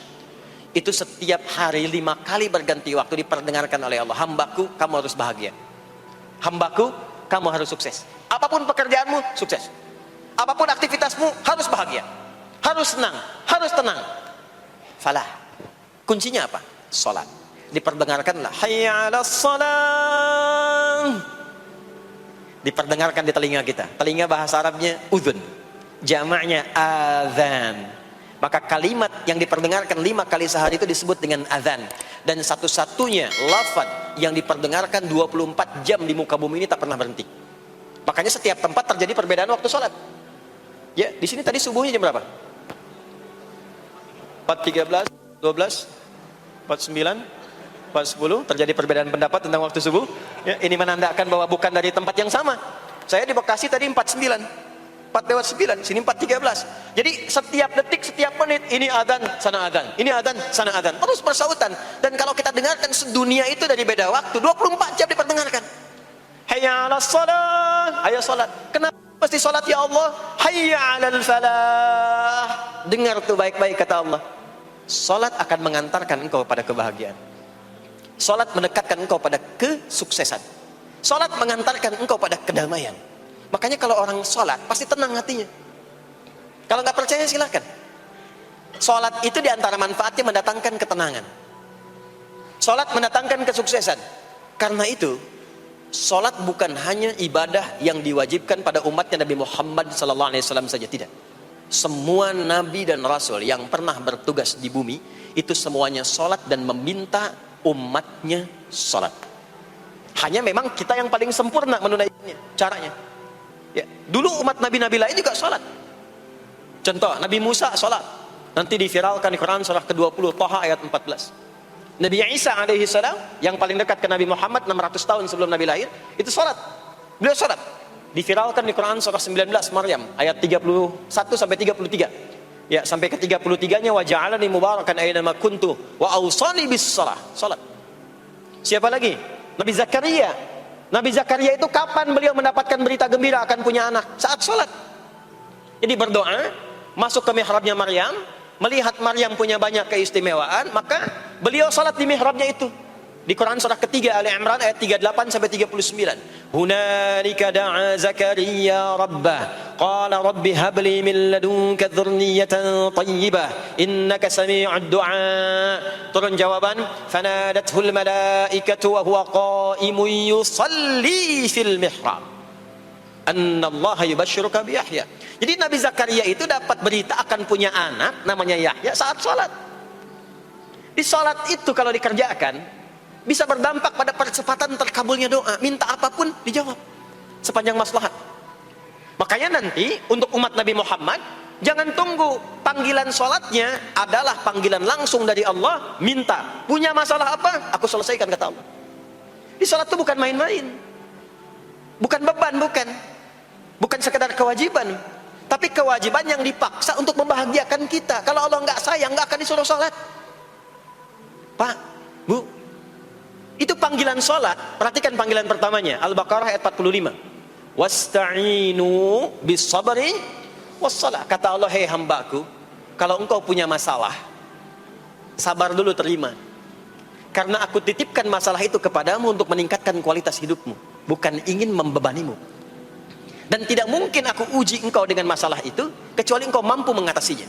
Itu setiap hari 5 kali berganti waktu diperdengarkan oleh Allah. Hambaku, kamu harus bahagia. Hambaku, kamu harus sukses. Apapun pekerjaanmu, sukses. Apapun aktivitasmu, harus bahagia. Harus senang, harus tenang. Falah. Kuncinya apa? Salat. Diperdengarkanlah, hayya 'alas shalah. Diperdengarkan di telinga kita. Telinga bahasa Arabnya udhun, jamaknya adzan. Maka kalimat yang diperdengarkan 5 kali sehari itu disebut dengan adzan. Dan satu-satunya lafaz yang diperdengarkan 24 jam di muka bumi ini tak pernah berhenti. Makanya setiap tempat terjadi perbedaan waktu sholat. Ya, di sini tadi subuhnya jam berapa? 4.13, 12, 49, 4.10, terjadi perbedaan pendapat tentang waktu subuh. Ya, ini menandakan bahwa bukan dari tempat yang sama. Saya di Bekasi tadi 49, 4:09, sini 4.13. Jadi setiap detik, setiap menit, ini adzan, sana adzan, ini adzan, sana adzan, terus bersautan. Dan kalau kita dengarkan sedunia itu dari beda waktu, 24 jam diperdengarkan. Hayya 'alas shalah, ayo salat. Kenapa mesti salat ya Allah? Hayya 'alal falah. Dengar tuh baik-baik kata Allah. Salat akan mengantarkan engkau pada kebahagiaan. Salat mendekatkan engkau pada kesuksesan. Salat mengantarkan engkau pada kedamaian. Makanya kalau orang salat pasti tenang hatinya. Kalau nggak percaya silakan. Salat itu diantara manfaatnya mendatangkan ketenangan. Salat mendatangkan kesuksesan. Karena itu, salat bukan hanya ibadah yang diwajibkan pada umatnya Nabi Muhammad SAW saja, tidak. Semua nabi dan rasul yang pernah bertugas di bumi itu semuanya salat dan meminta umatnya salat. Hanya memang kita yang paling sempurna menunaikannya, caranya. Ya, dulu umat nabi-nabi lain juga salat. Contoh, Nabi Musa salat. Nanti diviralkan di Quran surah ke-20 Thaha ayat 14. Nabi Isa alaihi salam yang paling dekat ke Nabi Muhammad 600 tahun sebelum Nabi lahir, itu salat. Beliau salat. Diviralkan di Quran surah 19 Maryam ayat 31 sampai 33. Ya, sampai ke 33-nya wa ja'alani mubarakan aina ma kuntu wa awsani bis shalah. Salat. Siapa lagi? Nabi Zakaria Nabi Zakaria itu kapan beliau mendapatkan berita gembira akan punya anak? Saat sholat. Jadi berdoa, masuk ke mihrabnya Maryam, melihat Maryam punya banyak keistimewaan, maka beliau sholat di mihrabnya itu. Di Quran surah ketiga Ali Imran ayat 38 sampai 39. Hunalika da'a Zakaria rabbah qala rabbi habli min ladunka dzurriyyatan thayyibah innaka sami'ud du'a. Turun jawaban, fanadathul malaikatu wa huwa qa'imun yusalli fil mihrab anna Allah yubashshiruka bi Yahya. Jadi Nabi Zakaria itu dapat berita akan punya anak namanya Yahya saat sholat. Di sholat itu kalau dikerjakan bisa berdampak pada percepatan terkabulnya doa. Minta apapun dijawab sepanjang maslahat. Makanya nanti untuk umat Nabi Muhammad, jangan tunggu panggilan sholatnya adalah panggilan langsung dari Allah. Minta, punya masalah apa? Aku selesaikan, kata Allah. Di sholat itu bukan main-main, bukan beban, bukan sekedar kewajiban, tapi kewajiban yang dipaksa untuk membahagiakan kita. Kalau Allah nggak sayang, nggak akan disuruh sholat. Pak, Bu, itu panggilan sholat. Perhatikan panggilan pertamanya, Al-Baqarah ayat 45. Wasta'inu bis sabri wassalah. Kata Allah, hei hambaku, kalau engkau punya masalah, sabar dulu, terima. Karena aku titipkan masalah itu kepadamu untuk meningkatkan kualitas hidupmu, bukan ingin membebanimu. Dan tidak mungkin aku uji engkau dengan masalah itu kecuali engkau mampu mengatasinya.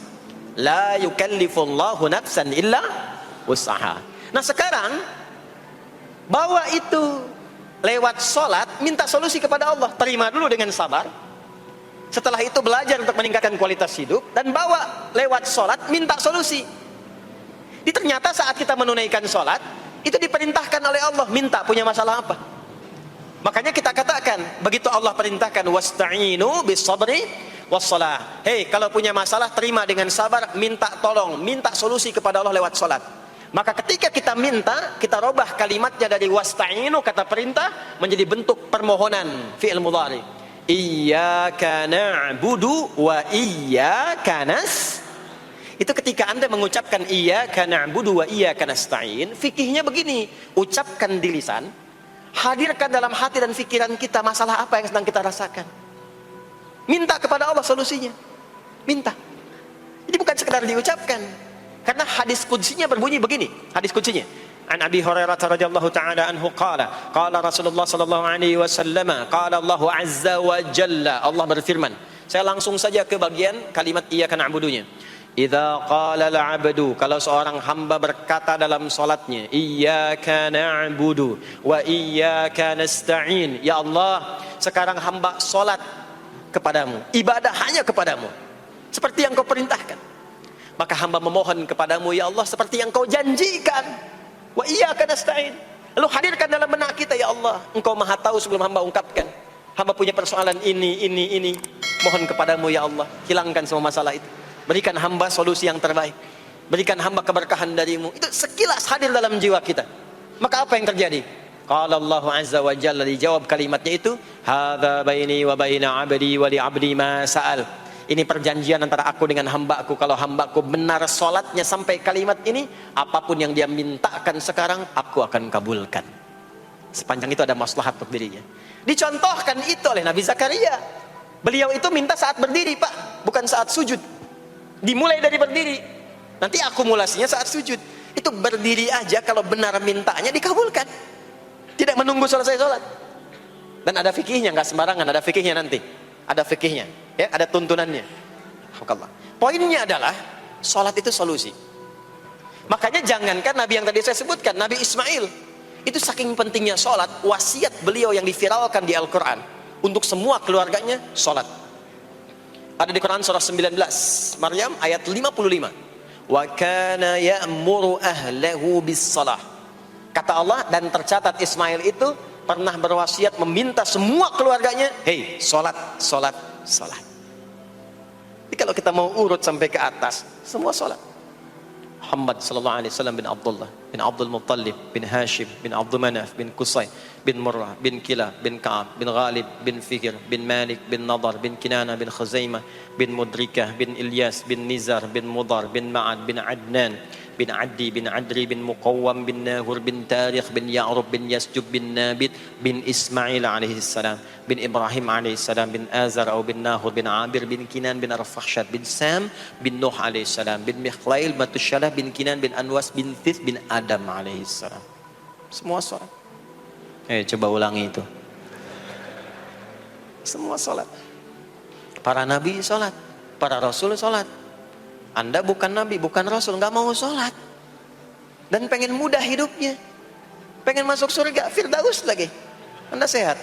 La yukallifullahu nafsan illa wus'aha. Nah sekarang bawa itu lewat sholat, minta solusi kepada Allah. Terima dulu dengan sabar. Setelah itu belajar untuk meningkatkan kualitas hidup. Dan bawa lewat sholat, minta solusi. Jadi ternyata saat kita menunaikan sholat, itu diperintahkan oleh Allah. Minta, punya masalah apa? Makanya kita katakan, begitu Allah perintahkan, wasta'inu bis sabri wassalah. Hei, kalau punya masalah, terima dengan sabar. Minta tolong, minta solusi kepada Allah lewat sholat. Maka ketika kita minta, kita robah kalimatnya dari wasta'inu, kata perintah, menjadi bentuk permohonan, fi'il mudhari. Iyyaka na'budu wa iyyaka itu ketika Anda mengucapkan iyyaka na'budu wa iyyaka nasta'in, fikihnya begini, ucapkan di lisan, hadirkan dalam hati dan pikiran kita masalah apa yang sedang kita rasakan. Minta kepada Allah solusinya. Minta. Jadi bukan sekedar diucapkan. Karena hadis qudsinya berbunyi begini, hadis qudsinya. An Abi Hurairah radhiyallahu ta'ala anhu qala Rasulullah sallallahu alaihi wasallam qala Allah azza wa jalla, Allah berfirman. Saya langsung saja ke bagian kalimat iyyaka na'budunya. Idza qala al-'abdu, kalau seorang hamba berkata dalam salatnya, iyyaka na'budu wa iyyaka nasta'in, ya Allah, sekarang hamba salat kepadamu, ibadah hanya kepadamu, seperti yang kau perintahkan. Maka hamba memohon kepadamu, ya Allah, seperti yang kau janjikan. Wa iyyaka nasta'in. Lalu hadirkan dalam benak kita, ya Allah, engkau maha tahu sebelum hamba ungkapkan. Hamba punya persoalan ini. Mohon kepadamu, ya Allah, hilangkan semua masalah itu. Berikan hamba solusi yang terbaik. Berikan hamba keberkahan darimu. Itu sekilas hadir dalam jiwa kita. Maka apa yang terjadi? Qala Allah azza wa jalla, dijawab kalimatnya itu, hadza baini wa baina 'abdi wa li 'abdi ma sa'al. Ini perjanjian antara aku dengan hambaku. Kalau hambaku benar sholatnya sampai kalimat ini, apapun yang dia mintakan sekarang, aku akan kabulkan. Sepanjang itu ada maslahat untuk dirinya. Dicontohkan itu oleh Nabi Zakaria. Beliau itu minta saat berdiri, Pak, bukan saat sujud. Dimulai dari berdiri. Nanti akumulasinya saat sujud. Itu berdiri aja, kalau benar mintanya dikabulkan. Tidak menunggu selesai sholat. Dan ada fikihnya, nggak sembarangan, ada fikihnya nanti. Ada fikihnya, ya, ada tuntunannya. Poinnya adalah sholat itu solusi. Makanya jangankan Nabi yang tadi saya sebutkan, Nabi Ismail itu saking pentingnya sholat, wasiat beliau yang diviralkan di Al-Quran untuk semua keluarganya sholat. Ada di Quran surah 19 Maryam ayat 55. Wa kana ya'muru ahlahu bis salah. Kata Allah, dan tercatat Ismail itu pernah berwasiat meminta semua keluarganya, hei, sholat. Jadi kalau kita mau urut sampai ke atas, semua sholat. Muhammad sallallahu alaihi wasallam bin Abdullah bin Abdul Muttalib bin Hashim bin Abdul Manaf bin Qusay bin Murrah bin Kilab bin Ka'ab bin Ghalib bin Fihr bin Malik bin Nadar bin Kinana bin Khuzaimah bin Mudrikah bin Ilyas bin Nizar bin Mudar bin Ma'ad bin Adnan bin Adi bin Adri bin Muqawwam bin Nahur bin Tarikh bin Ya'rub bin Yasjub bin Nabit bin Ismail alaihi salam bin Ibrahim alaihi salam bin Azar atau bin Nahur bin Abir bin Kinan bin Arfakhshad bin Sam bin Nuh alaihi salam bin Mikhlail Matusyalah bin Kinan bin Anwas bin Thith bin Adam alaihi salam. Semua salat. Coba ulangi itu. Semua salat. Para nabi salat, para rasul salat. Anda bukan nabi, bukan rasul, nggak mau sholat dan pengen mudah hidupnya, pengen masuk surga Firdaus lagi, Anda sehat.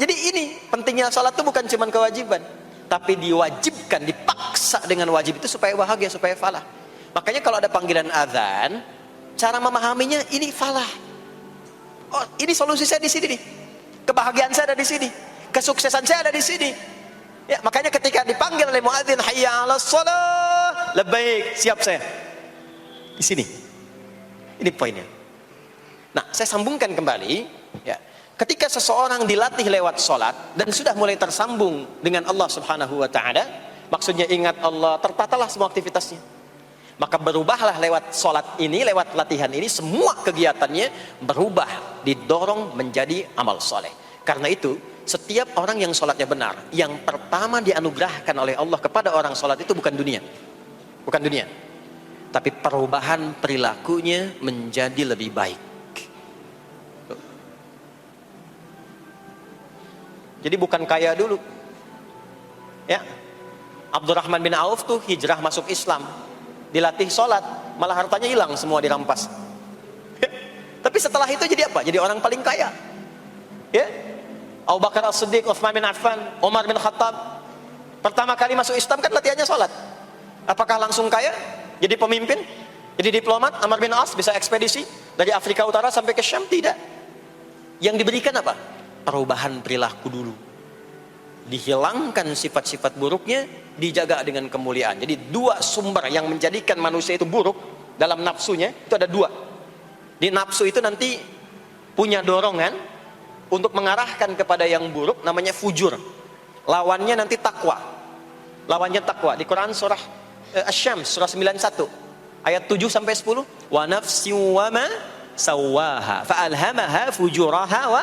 Jadi ini pentingnya sholat itu bukan cuma kewajiban, tapi diwajibkan, dipaksa dengan wajib itu supaya bahagia, supaya falah. Makanya kalau ada panggilan azan, cara memahaminya ini falah. Oh, ini solusi saya di sini nih, kebahagiaan saya ada di sini, kesuksesan saya ada di sini. Ya, makanya ketika dipanggil oleh muadzin hayya 'alas shalah, labbaik, siap saya. Di sini. Ini poinnya. Nah, saya sambungkan kembali, ya. Ketika seseorang dilatih lewat salat dan sudah mulai tersambung dengan Allah Subhanahu wa taala, maksudnya ingat Allah, tertatalah semua aktivitasnya. Maka berubahlah lewat salat ini, lewat latihan ini, semua kegiatannya berubah, didorong menjadi amal soleh. Karena itu, setiap orang yang sholatnya benar, yang pertama dianugerahkan oleh Allah kepada orang sholat itu bukan dunia, tapi perubahan perilakunya menjadi lebih baik. Jadi bukan kaya dulu, ya. Abdurrahman bin Auf tuh hijrah masuk Islam, dilatih sholat, malah hartanya hilang semua dirampas. Tapi setelah itu jadi apa? Jadi orang paling kaya, ya. Abu Bakar As-Siddiq, Utsman bin Affan, Umar bin Khattab, pertama kali masuk Islam kan latihannya sholat. Apakah langsung kaya? Jadi pemimpin? Jadi diplomat? Amr bin As bisa ekspedisi dari Afrika Utara sampai ke Syam? Tidak. Yang diberikan apa? Perubahan perilaku dulu. Dihilangkan sifat-sifat buruknya, dijaga dengan kemuliaan. Jadi dua sumber yang menjadikan manusia itu buruk dalam nafsunya, itu ada dua. Di nafsu itu nanti punya dorongan untuk mengarahkan kepada yang buruk, namanya fujur. Lawannya nanti takwa. Lawannya takwa. Di Quran surah Asy-Syams surah 91 ayat 7 sampai 10, wa nafsi wa ma sawaha fa alhamaha fujuraha wa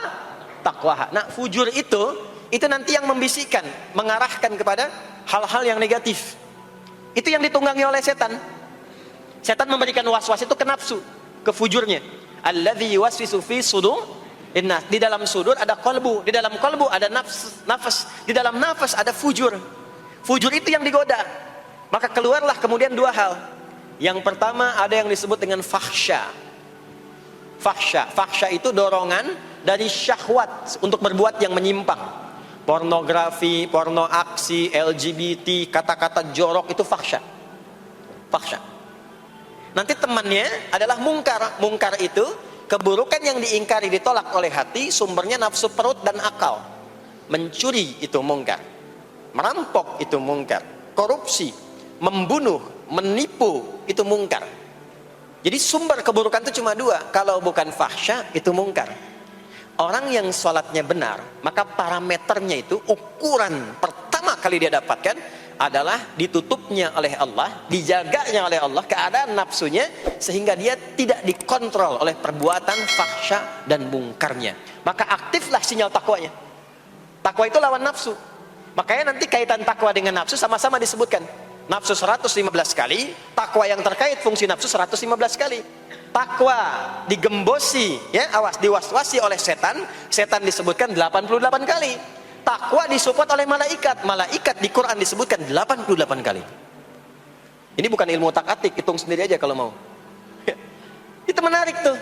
taqwaha. Nah, fujur itu nanti yang membisikkan, mengarahkan kepada hal-hal yang negatif. Itu yang ditunggangi oleh setan. Setan memberikan was-was itu ke nafsu, ke fujurnya. Alladzi yuwaswisu fi sudur. Di dalam sudur ada kolbu, di dalam kolbu ada nafas, di dalam nafas ada fujur. Fujur itu yang digoda. Maka keluarlah kemudian dua hal. Yang pertama ada yang disebut dengan fahsya. Fahsya itu dorongan dari syahwat untuk berbuat yang menyimpang. Pornografi, porno aksi, LGBT, kata-kata jorok itu fahsya. Nanti temannya adalah mungkar. Mungkar itu keburukan yang diingkari, ditolak oleh hati, sumbernya nafsu perut dan akal. Mencuri itu mungkar, merampok itu mungkar, korupsi, membunuh, menipu itu mungkar. Jadi sumber keburukan itu cuma dua. Kalau bukan fahsya itu mungkar. Orang yang sholatnya benar, maka parameternya itu, ukuran pertama kali dia dapatkan adalah ditutupnya oleh Allah, dijaganya oleh Allah keadaan nafsunya, sehingga dia tidak dikontrol oleh perbuatan fahsya dan mungkarnya. Maka aktiflah sinyal takwanya. Takwa itu lawan nafsu. Makanya nanti kaitan takwa dengan nafsu sama-sama disebutkan. Nafsu 115 kali, takwa yang terkait fungsi nafsu 115 kali. Takwa digembosi, ya, awas, diwaswasi oleh setan, setan disebutkan 88 kali. Takwa disupport oleh malaikat. Malaikat di Quran disebutkan 88 kali. Ini bukan ilmu tak-atik, hitung sendiri aja kalau mau. Itu menarik tuh.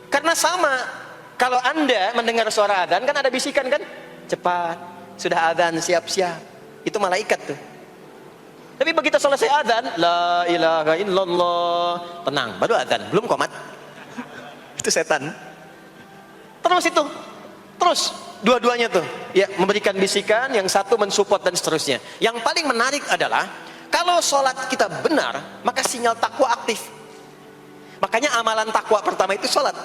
Karena sama, kalau Anda mendengar suara adzan kan ada bisikan kan? Cepat, sudah adzan, siap-siap. Itu malaikat tuh. Tapi begitu selesai adzan, la ilaha illallah, tenang, baru adzan, belum qomat. Itu setan. Terus dua-duanya tuh, ya, memberikan bisikan, yang satu mensupport dan seterusnya. Yang paling menarik adalah kalau sholat kita benar, maka sinyal takwa aktif. Makanya amalan takwa pertama itu sholat.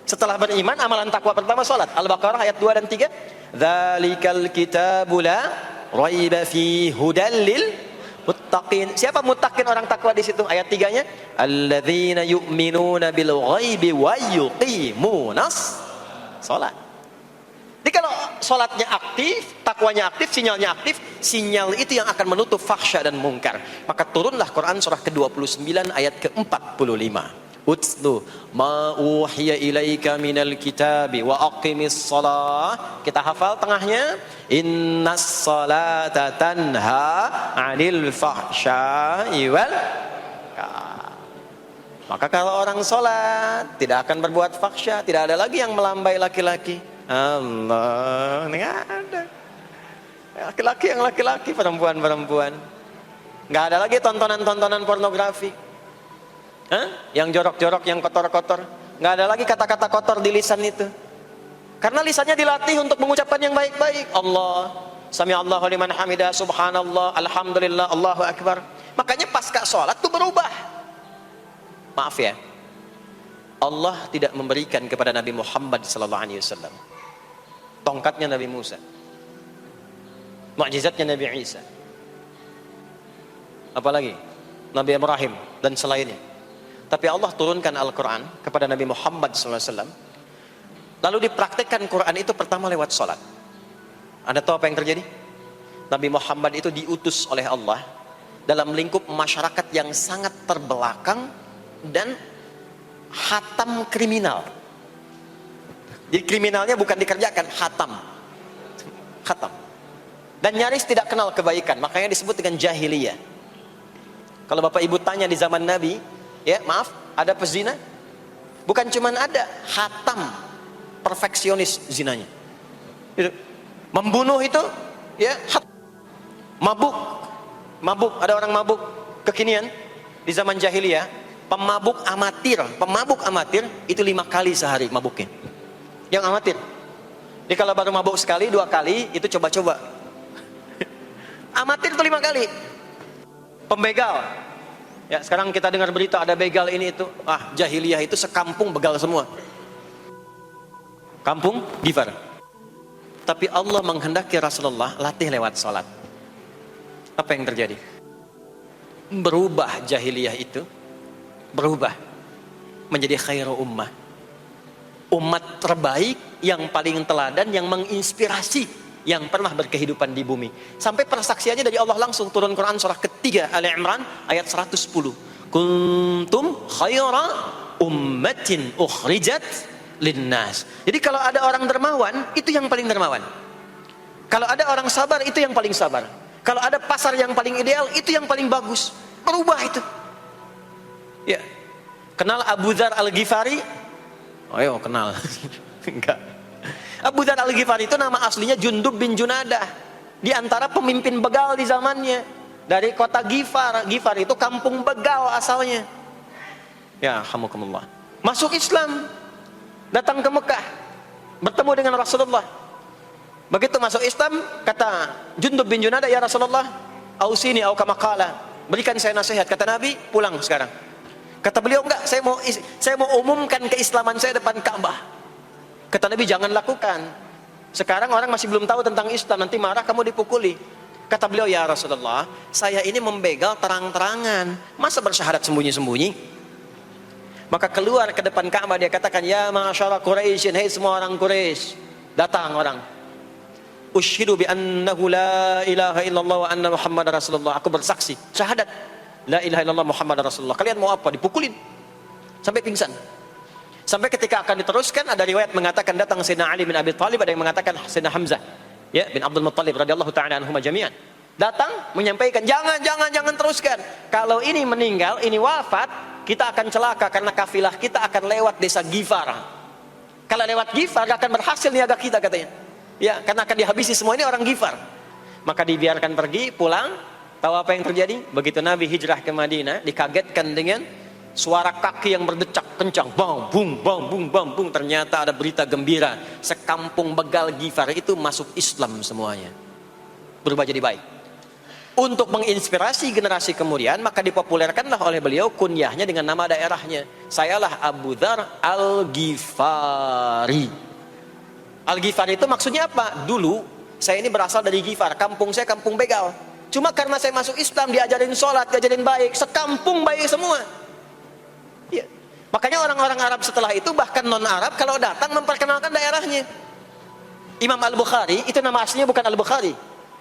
Setelah beriman, amalan takwa pertama sholat. Al-Baqarah ayat 2 dan 3. Dzalikal kitabu la raiba fi hudal lil Muttaqin. Siapa muttaqin, orang takwa di situ? Ayat 3-nya, alladzina yu'minuna bil ghaibi wa yuqimunas shalah. Jadi kalau salatnya aktif, takwanya aktif, sinyalnya aktif, sinyal itu yang akan menutup fahsya dan mungkar. Maka turunlah Quran surah ke-29 ayat ke-45. Utslu ma uhiya ilaika minal kitabi wa aqimis shalah. Kita hafal tengahnya, innas salata tanha 'anil fahsya'i wal munkar. Maka kalau orang sholat tidak akan berbuat fahsya, tidak ada lagi yang melambai laki-laki. Allah, nggak ada. Laki-laki yang laki-laki, perempuan-perempuan. Nggak ada lagi tontonan-tontonan pornografi. Yang jorok-jorok, yang kotor-kotor. Nggak ada lagi kata-kata kotor di lisan itu. Karena lisannya dilatih untuk mengucapkan yang baik-baik. Allah, sami'allahu liman hamidah, subhanallah, alhamdulillah, Allahu akbar. Makanya pasca sholat itu berubah. Maaf ya, Allah tidak memberikan kepada Nabi Muhammad SAW tongkatnya Nabi Musa, mukjizatnya Nabi Isa, apalagi Nabi Ibrahim dan selainnya. Tapi Allah turunkan Al-Quran kepada Nabi Muhammad SAW, lalu dipraktekkan Quran itu pertama lewat sholat. Anda tahu apa yang terjadi? Nabi Muhammad itu diutus oleh Allah dalam lingkup masyarakat yang sangat terbelakang dan hatam kriminal. Jadi kriminalnya bukan dikerjakan, hatam. Dan nyaris tidak kenal kebaikan, makanya disebut dengan jahiliyah. Kalau Bapak Ibu tanya di zaman Nabi, ya maaf, ada pezina? Bukan cuman ada, hatam, perfeksionis zinanya. Itu. Membunuh itu, ya, mabuk, ada orang mabuk kekinian di zaman jahiliyah, pemabuk amatir itu 5 kali sehari mabuknya. Yang amatir. Jadi kalau baru mabuk sekali, 2 kali, itu coba-coba. Amatir itu 5 kali. Pembegal. Ya, sekarang kita dengar berita ada begal ini itu. Jahiliyah itu sekampung begal semua. Kampung Gifar. Tapi Allah menghendaki Rasulullah latih lewat sholat. Apa yang terjadi? Berubah jahiliyah itu, berubah menjadi khairu ummah. Umat terbaik yang paling teladan, yang menginspirasi, yang pernah berkehidupan di bumi. Sampai persaksiannya dari Allah langsung, turun Quran surah ketiga Ali Imran ayat 110. Kuntum khaira ummatin ukhrijat linnas. Jadi kalau ada orang dermawan, itu yang paling dermawan. Kalau ada orang sabar, itu yang paling sabar. Kalau ada pasar yang paling ideal, itu yang paling bagus. Berubah itu. Ya. Kenal Abu Dzar Al-Ghifari? Ayo kenal. Enggak. Abu Dzar Al-Ghifari itu nama aslinya Jundub bin Junadah. Di antara pemimpin begal di zamannya. Dari kota Ghifar. Ghifar itu kampung begal asalnya. Ya, hamukumullah. Masuk Islam. Datang ke Mekah. Bertemu dengan Rasulullah. Begitu masuk Islam, kata Jundub bin Junadah, ya Rasulullah, ausini au kama qala. Berikan saya nasihat. Kata Nabi, pulang sekarang. Kata beliau, enggak, saya mau umumkan keislaman saya depan Ka'bah. Kata Nabi, jangan lakukan. Sekarang orang masih belum tahu tentang Islam, nanti marah kamu dipukuli. Kata beliau, ya Rasulullah, saya ini membegal terang-terangan, masa bersyahadat sembunyi-sembunyi? Maka keluar ke depan Ka'bah, dia katakan, ya ma'asyara Quraisyin, hei semua orang Quraisy. Datang orang. Usyhidu bi annahu la ilaha illallah wa anna Muhammadar Rasulullah. Aku bersaksi, syahadat la ilaha illallah Muhammad Rasulullah. Kalian mau apa? Dipukulin sampai pingsan. Sampai ketika akan diteruskan, ada riwayat mengatakan datang Sayyidina Ali bin Abi Thalib, ada yang mengatakan Sayyidina Hamzah, ya, bin Abdul Muttalib radhiyallahu ta'ala anhuma jami'an. Datang menyampaikan, jangan teruskan. Kalau ini meninggal, ini wafat, kita akan celaka karena kafilah kita akan lewat desa Ghifar. Kalau lewat Ghifar akan berhasil niaga kita, katanya. Ya, karena akan dihabisi semua ini orang Ghifar. Maka dibiarkan pergi, pulang. Tahu apa yang terjadi? Begitu Nabi hijrah ke Madinah, dikagetkan dengan suara kaki yang berdecak kencang, bang bung. Ternyata ada berita gembira, sekampung begal Ghifar itu masuk Islam semuanya, berubah jadi baik. Untuk menginspirasi generasi kemudian, maka dipopulerkanlah oleh beliau kunyahnya dengan nama daerahnya. Sayalah Abu Dzar Al-Ghifari. Al-Ghifari itu maksudnya apa? Dulu saya ini berasal dari Ghifar, kampung saya kampung begal. Cuma karena saya masuk Islam, diajarin sholat, diajarin baik, sekampung baik semua. Ya. Makanya orang-orang Arab setelah itu, bahkan non-Arab, kalau datang memperkenalkan daerahnya. Imam Al-Bukhari, itu nama aslinya bukan Al-Bukhari.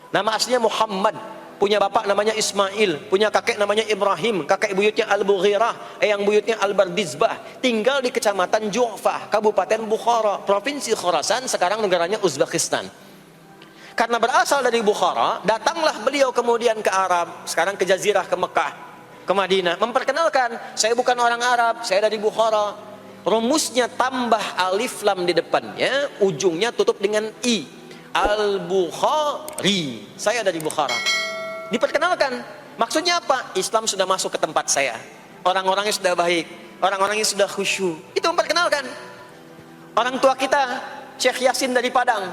Nama aslinya Muhammad. Punya bapak namanya Ismail, punya kakek namanya Ibrahim, kakek buyutnya Al-Bughirah, yang buyutnya Al-Bardizbah. Tinggal di kecamatan Ju'fah, Kabupaten Bukhara, Provinsi Khorasan, sekarang negaranya Uzbekistan. Karena berasal dari Bukhara, datanglah beliau kemudian ke Arab, sekarang ke Jazirah, ke Mekah, ke Madinah, memperkenalkan, saya bukan orang Arab, saya dari Bukhara. Rumusnya tambah alif lam di depannya, ujungnya tutup dengan i. Al-Bukhari, saya dari Bukhara. Diperkenalkan, maksudnya apa? Islam sudah masuk ke tempat saya, orang-orangnya sudah baik, orang-orangnya sudah khusyuk. Itu memperkenalkan. Orang tua kita Syekh Yasin dari Padang,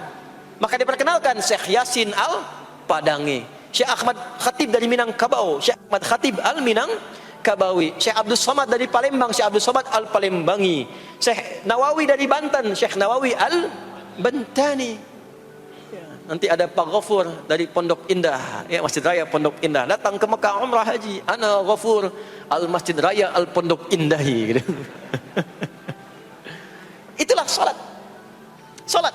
maka diperkenalkan Syekh Yasin Al-Padangi. Syekh Ahmad Khatib dari Minangkabau, Syekh Ahmad Khatib Al-Minangkabawi. Syekh Abdul Somad dari Palembang, Syekh Abdul Somad Al-Palembangi. Syekh Nawawi dari Banten, Syekh Nawawi Al-Bantani. Nanti ada Pak Ghafur dari Pondok Indah, ya, Masjid Raya Pondok Indah, datang ke Mekah umrah haji. Ana Ghafur al Masjid Raya al Pondok Indahi, gitu. Itulah salat. Salat.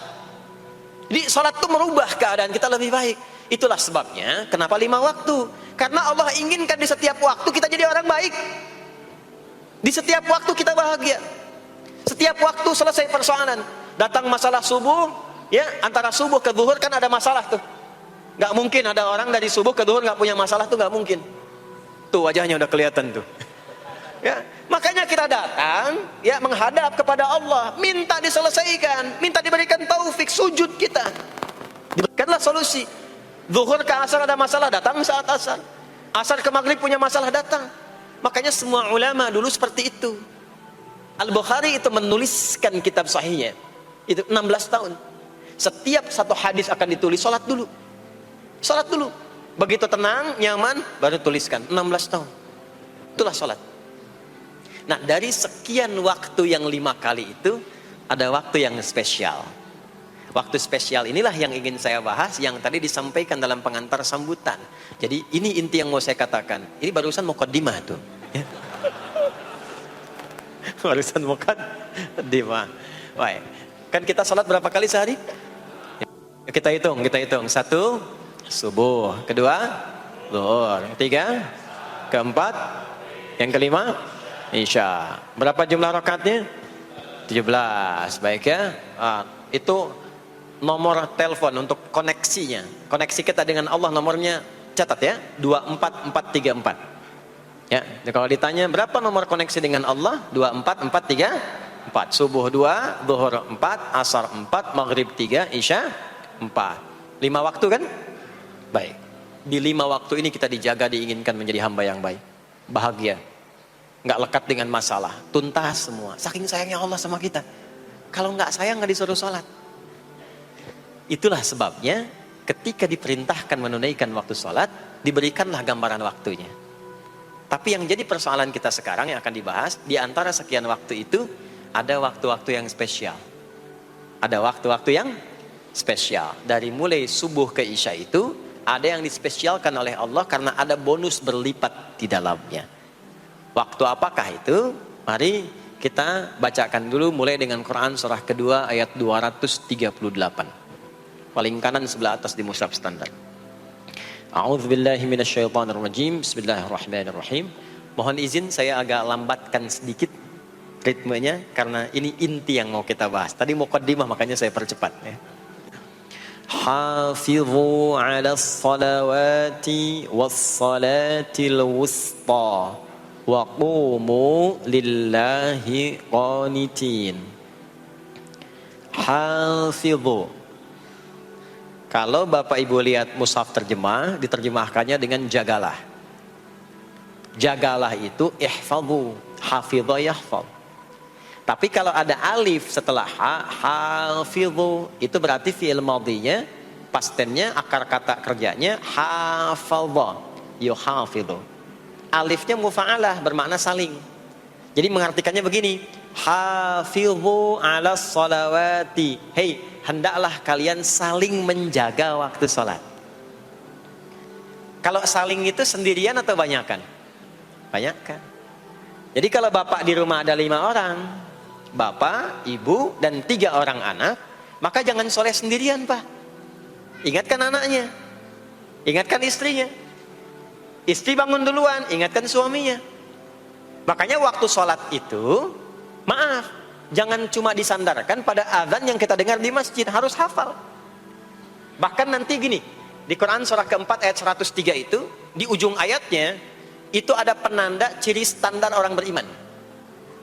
Jadi salat itu merubah keadaan kita lebih baik. Itulah sebabnya kenapa 5 waktu. Karena Allah inginkan di setiap waktu kita jadi orang baik. Di setiap waktu kita bahagia. Setiap waktu selesai persoalan. Datang masalah subuh, ya, antara subuh ke zuhur kan ada masalah tuh. Gak mungkin ada orang dari subuh ke zuhur gak punya masalah tuh, gak mungkin. Tuh wajahnya udah kelihatan tuh. Ya, makanya kita datang, ya, menghadap kepada Allah, minta diselesaikan, minta diberikan taufik, sujud kita. Diberikanlah solusi. Zuhur ke asar ada masalah, datang saat asar. Asar ke maghrib punya masalah, datang. Makanya semua ulama dulu seperti itu. Al-Bukhari itu menuliskan kitab sahihnya itu 16 tahun. Setiap satu hadis akan ditulis, sholat dulu. Sholat dulu. Begitu tenang, nyaman, baru tuliskan. 16 tahun. Itulah sholat. Nah, dari sekian waktu yang 5 kali itu, ada waktu yang spesial. Waktu spesial inilah yang ingin saya bahas, yang tadi disampaikan dalam pengantar sambutan. Jadi ini inti yang mau saya katakan. Ini barusan muqaddimah tuh. Ya. Barusan muqaddimah. Baik. Kan kita sholat berapa kali sehari? Kita hitung. 1, subuh. 2, zuhur. 3, keempat, yang kelima, isya. Berapa jumlah rakaatnya? 17. Baik ya. Itu nomor telepon untuk koneksinya. Koneksi kita dengan Allah nomornya catat ya. 24434. Ya. Kalau ditanya berapa nomor koneksi dengan Allah? 24434. Subuh 2, zuhur 4, asar 4, maghrib 3, isya 4. 5 waktu kan? Baik. Di 5 waktu ini kita dijaga, diinginkan menjadi hamba yang baik, bahagia, nggak lekat dengan masalah, tuntas semua. Saking sayangnya Allah sama kita. Kalau nggak sayang nggak disuruh sholat. Itulah sebabnya ketika diperintahkan menunaikan waktu sholat, diberikanlah gambaran waktunya. Tapi yang jadi persoalan kita sekarang yang akan dibahas, di antara sekian waktu itu ada waktu-waktu yang spesial. Ada waktu-waktu yang spesial. Dari mulai subuh ke isya itu ada yang dispesialkan oleh Allah karena ada bonus berlipat di dalamnya. Waktu apakah itu? Mari kita bacakan dulu mulai dengan Quran surah kedua ayat 238. Paling kanan sebelah atas di mushaf standar. A'udzubillahi minasyaitonirrajim. Bismillahirrahmanirrahim. Mohon izin saya agak lambatkan sedikit ritmenya karena ini inti yang mau kita bahas. Tadi muqaddimah makanya saya percepat ya. Hafizu 'alas salawati was salatil wusta wa qumu lillahi qanitin. Hafizu. Kalau Bapak Ibu lihat mushaf terjemah, diterjemahkannya dengan jagalah. Jagalah itu ihfazu, hafidha yahfaz. Tapi kalau ada alif setelah hafizu, itu berarti fi'il madhinya, past tense-nya, akar kata kerjanya hafadha, yuhafidhu. Alifnya mufa'alah, bermakna saling. Jadi mengartikannya begini, hafidhu 'alas salawati. Hei, hendaklah kalian saling menjaga waktu sholat. Kalau saling itu sendirian atau banyakan? Banyakan. Jadi kalau bapak di rumah ada 5 orang, bapak, ibu, dan 3 orang anak, maka jangan soleh sendirian, Pak. Ingatkan anaknya, ingatkan istrinya. Istri bangun duluan, ingatkan suaminya. Makanya waktu sholat itu, maaf, jangan cuma disandarkan pada azan yang kita dengar di masjid, harus hafal. Bahkan nanti gini, di Quran surah keempat ayat 103 itu, di ujung ayatnya, itu ada penanda ciri standar orang beriman.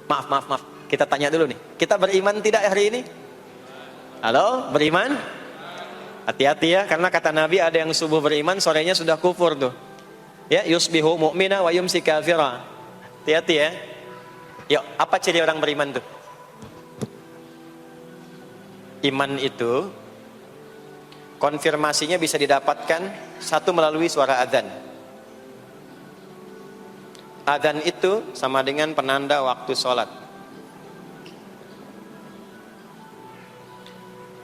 Maaf, kita tanya dulu nih, kita beriman tidak hari ini? Halo, beriman? Hati-hati ya, karena kata Nabi ada yang subuh beriman, sorenya sudah kufur tuh. Ya, yusbihu mu'mina wa yumsi kafira. Hati-hati ya. Yuk, apa ciri orang beriman tuh? Iman itu konfirmasinya bisa didapatkan satu melalui suara adzan. Adzan itu sama dengan penanda waktu sholat.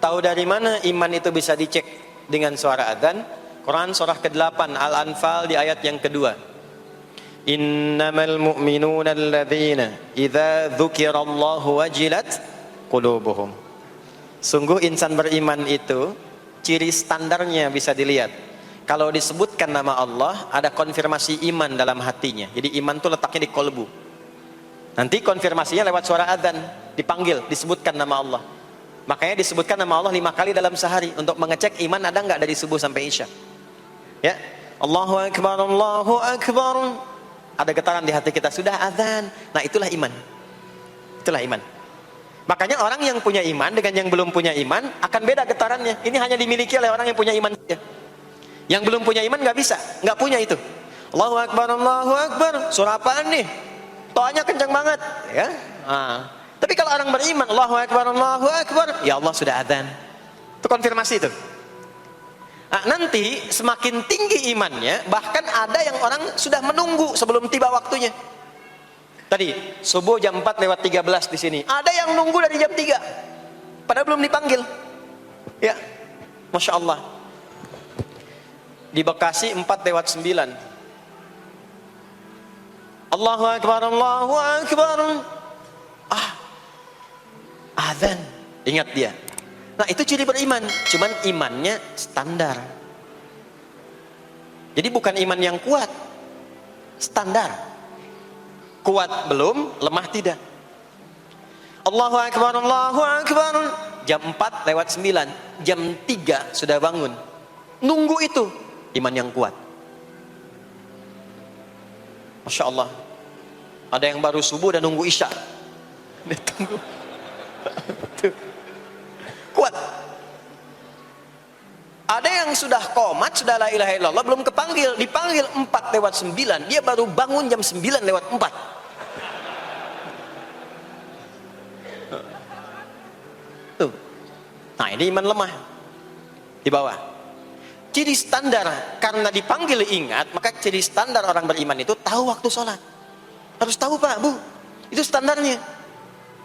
Tahu dari mana iman itu bisa dicek dengan suara adzan? Quran surah ke-8 Al-Anfal di ayat yang kedua. Innamal mu'minuna alladzina idza dzukirallahu wajilat qulubuhum. Sungguh insan beriman itu ciri standarnya bisa dilihat. Kalau disebutkan nama Allah, ada konfirmasi iman dalam hatinya. Jadi iman itu letaknya di kolbu. Nanti konfirmasinya lewat suara adzan, dipanggil, disebutkan nama Allah. Makanya disebutkan nama Allah 5 kali dalam sehari untuk mengecek iman ada nggak dari subuh sampai isya. Ya, Allahu Akbar, Allahu Akbar. Ada getaran di hati kita, sudah adzan. Nah, itulah iman. Itulah iman. Makanya orang yang punya iman dengan yang belum punya iman akan beda getarannya. Ini hanya dimiliki oleh orang yang punya iman saja. Yang belum punya iman nggak bisa, nggak punya itu. Allahu Akbar, Allahu Akbar. Surah apaan nih? Toanya kencang banget, ya. Tapi kalau orang beriman, Allahu Akbar, Allahu Akbar, ya Allah sudah adzan. Itu konfirmasi itu. Nanti semakin tinggi imannya, bahkan ada yang orang sudah menunggu sebelum tiba waktunya. Tadi subuh jam 4:13 di sini. Ada yang nunggu dari jam 3, padahal belum dipanggil. Ya, masya Allah. Di Bekasi 4:09. Allahu Akbar, Allahu Akbar. Adzan, ingat dia. Nah, itu ciri beriman. Cuman imannya standar. Jadi bukan iman yang kuat, standar. Kuat belum, lemah tidak. Allahu Akbar, Allahu Akbar. Jam 4:09, jam 3 sudah bangun. Nunggu itu, iman yang kuat. Masya Allah. Ada yang baru subuh dan nunggu isya. Tunggu. Kuat. Ada yang sudah qomat, sudah la ilaha illallah, belum kepanggil, dipanggil 4:09, dia baru bangun jam 9:04. Tuh. Nah, ini iman lemah. Di bawah. Ciri standar, karena dipanggil ingat, maka ciri standar orang beriman itu tahu waktu sholat. Harus tahu, Pak, Bu. Itu standarnya.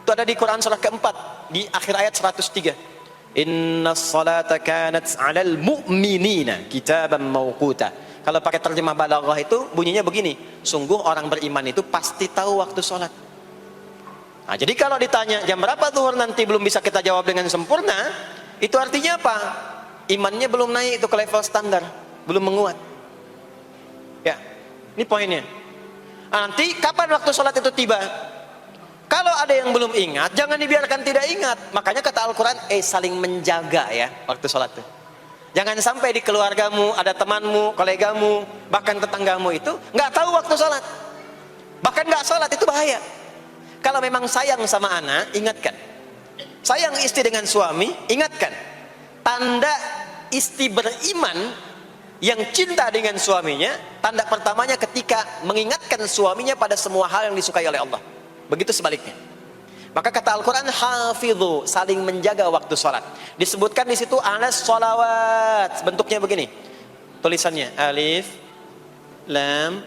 Itu ada di Quran surah keempat, di akhir ayat 103. Innas salata kanat 'alal mu'minina kitaban mawquta. Kalau pakai terjemah balaghah itu bunyinya begini, sungguh orang beriman itu pasti tahu waktu sholat. Nah, jadi kalau ditanya jam berapa zuhur nanti belum bisa kita jawab dengan sempurna, itu artinya apa? Imannya belum naik itu ke level standar, belum menguat. Ya, ini poinnya. Nanti kapan waktu sholat itu tiba? Kalau ada yang belum ingat, jangan dibiarkan tidak ingat. Makanya kata Al-Quran, saling menjaga ya waktu sholat itu. Jangan sampai di keluargamu, ada temanmu, kolegamu, bahkan tetanggamu itu nggak tahu waktu sholat. Bahkan nggak sholat, itu bahaya. Kalau memang sayang sama anak, ingatkan. Sayang istri dengan suami, ingatkan. Tanda istri beriman yang cinta dengan suaminya, tanda pertamanya ketika mengingatkan suaminya pada semua hal yang disukai oleh Allah. Begitu sebaliknya. Maka kata Al-Quran, hafidhu, saling menjaga waktu sholat. Disebutkan di situ alas sholawat, bentuknya begini. Tulisannya alif, lam,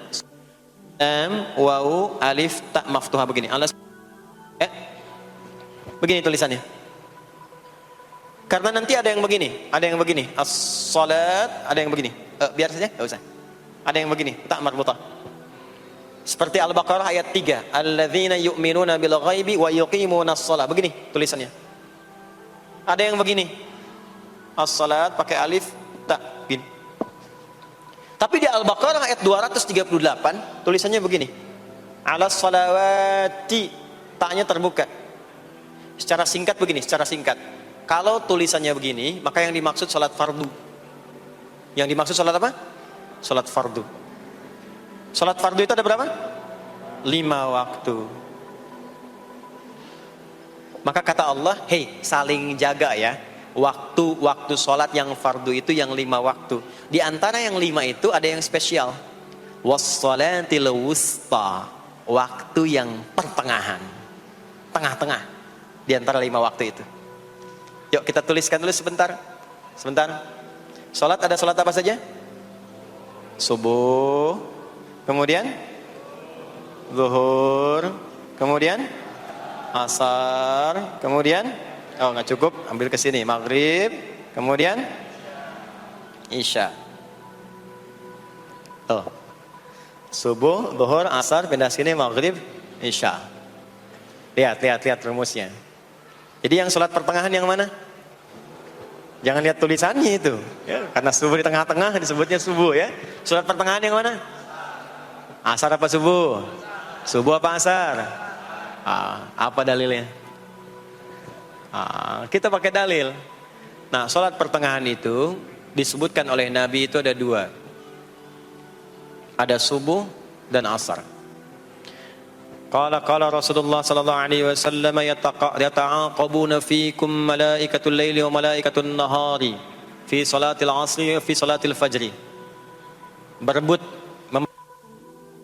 waw, alif, tak maftuha begini. Alas, begini tulisannya. Karena nanti ada yang begini, as-sholat, ada yang begini. Biar saja, nggak usah. Ada yang begini, tak marbutah. Seperti Al-Baqarah ayat 3, alladzina yu'minuna bil ghaibi wa yuqimunas shalah. Begini tulisannya. Ada yang begini, as-salat pakai alif tak gini. Tapi di Al-Baqarah ayat 238 tulisannya begini, alas salawati, taknya terbuka. Secara singkat begini, secara singkat. Kalau tulisannya begini, maka yang dimaksud salat fardu. Yang dimaksud salat apa? Salat fardu. Salat fardu itu ada berapa? 5 waktu. Maka kata Allah, hei, saling jaga ya. Waktu salat yang fardu itu yang 5 waktu. Di antara yang 5 itu ada yang spesial. Was-salatil wusta, waktu yang pertengahan. Tengah-tengah di antara 5 waktu itu. Yuk kita tuliskan dulu sebentar. Sebentar. Salat ada salat apa saja? Subuh, kemudian zuhur, kemudian asar, kemudian oh nggak cukup, ambil ke sini, maghrib, kemudian isya. Oh, subuh, zuhur, asar, pindah sini, maghrib, isya. Lihat rumusnya. Jadi yang sholat pertengahan yang mana? Jangan lihat tulisannya itu, ya, karena subuh di tengah-tengah disebutnya subuh ya. Sholat pertengahan yang mana? Asar apa subuh? Subuh apa asar? Apa dalilnya? Kita pakai dalil. Nah, sholat pertengahan itu disebutkan oleh Nabi itu ada 2. Ada subuh dan asar. Qala Rasulullah sallallahu alaihi wasallam yata'aqabuna fiikum malaikatul laili wa malaikatun nahari fi salatil asri wa fi salatil fajri. Berebut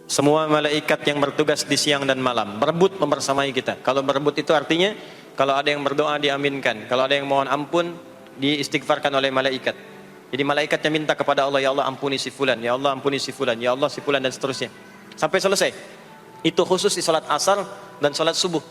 semua malaikat yang bertugas di siang dan malam, berebut membersamai kita. Kalau berebut itu artinya kalau ada yang berdoa diaminkan, kalau ada yang mohon ampun diistighfarkan oleh malaikat. Jadi malaikatnya minta kepada Allah, ya Allah ampuni si fulan, ya Allah ampuni si fulan, ya Allah si fulan, dan seterusnya sampai selesai. Itu khusus di salat asar dan salat subuh.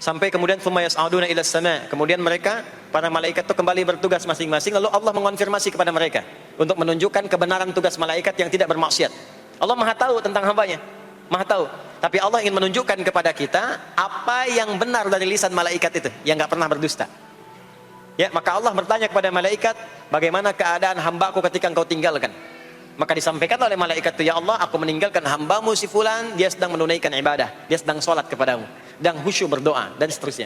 Sampai kemudian thumma yas'aduna ila sama, kemudian mereka para malaikat itu kembali bertugas masing-masing, lalu Allah mengonfirmasi kepada mereka untuk menunjukkan kebenaran tugas malaikat yang tidak bermaksiat. Allah Maha tahu tentang hambanya, Maha tahu. Tapi Allah ingin menunjukkan kepada kita apa yang benar dari lisan malaikat itu, yang enggak pernah berdusta. Ya, maka Allah bertanya kepada malaikat, bagaimana keadaan hambaku ketika engkau tinggalkan? Maka disampaikan oleh malaikat itu, ya Allah, aku meninggalkan hambamu si fulan, dia sedang menunaikan ibadah, dia sedang sholat kepadamu, sedang khusyuk berdoa, dan seterusnya.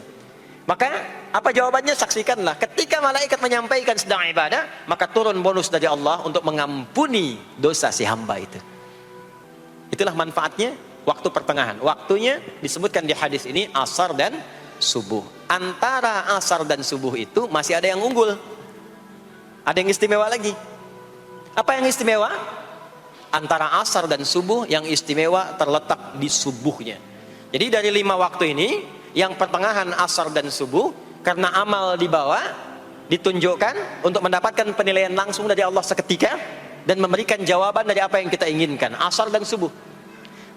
Maka apa jawabannya? Saksikanlah, ketika malaikat menyampaikan sedang ibadah, maka turun bonus dari Allah untuk mengampuni dosa si hamba itu. Itulah manfaatnya waktu pertengahan. Waktunya disebutkan di hadis ini asar dan subuh. Antara asar dan subuh itu masih ada yang unggul, ada yang istimewa lagi. Apa yang istimewa? Antara asar dan subuh yang istimewa terletak di subuhnya. Jadi dari 5 waktu ini, yang pertengahan asar dan subuh, karena amal di bawah ditunjukkan untuk mendapatkan penilaian langsung dari Allah seketika dan memberikan jawaban dari apa yang kita inginkan, asar dan subuh.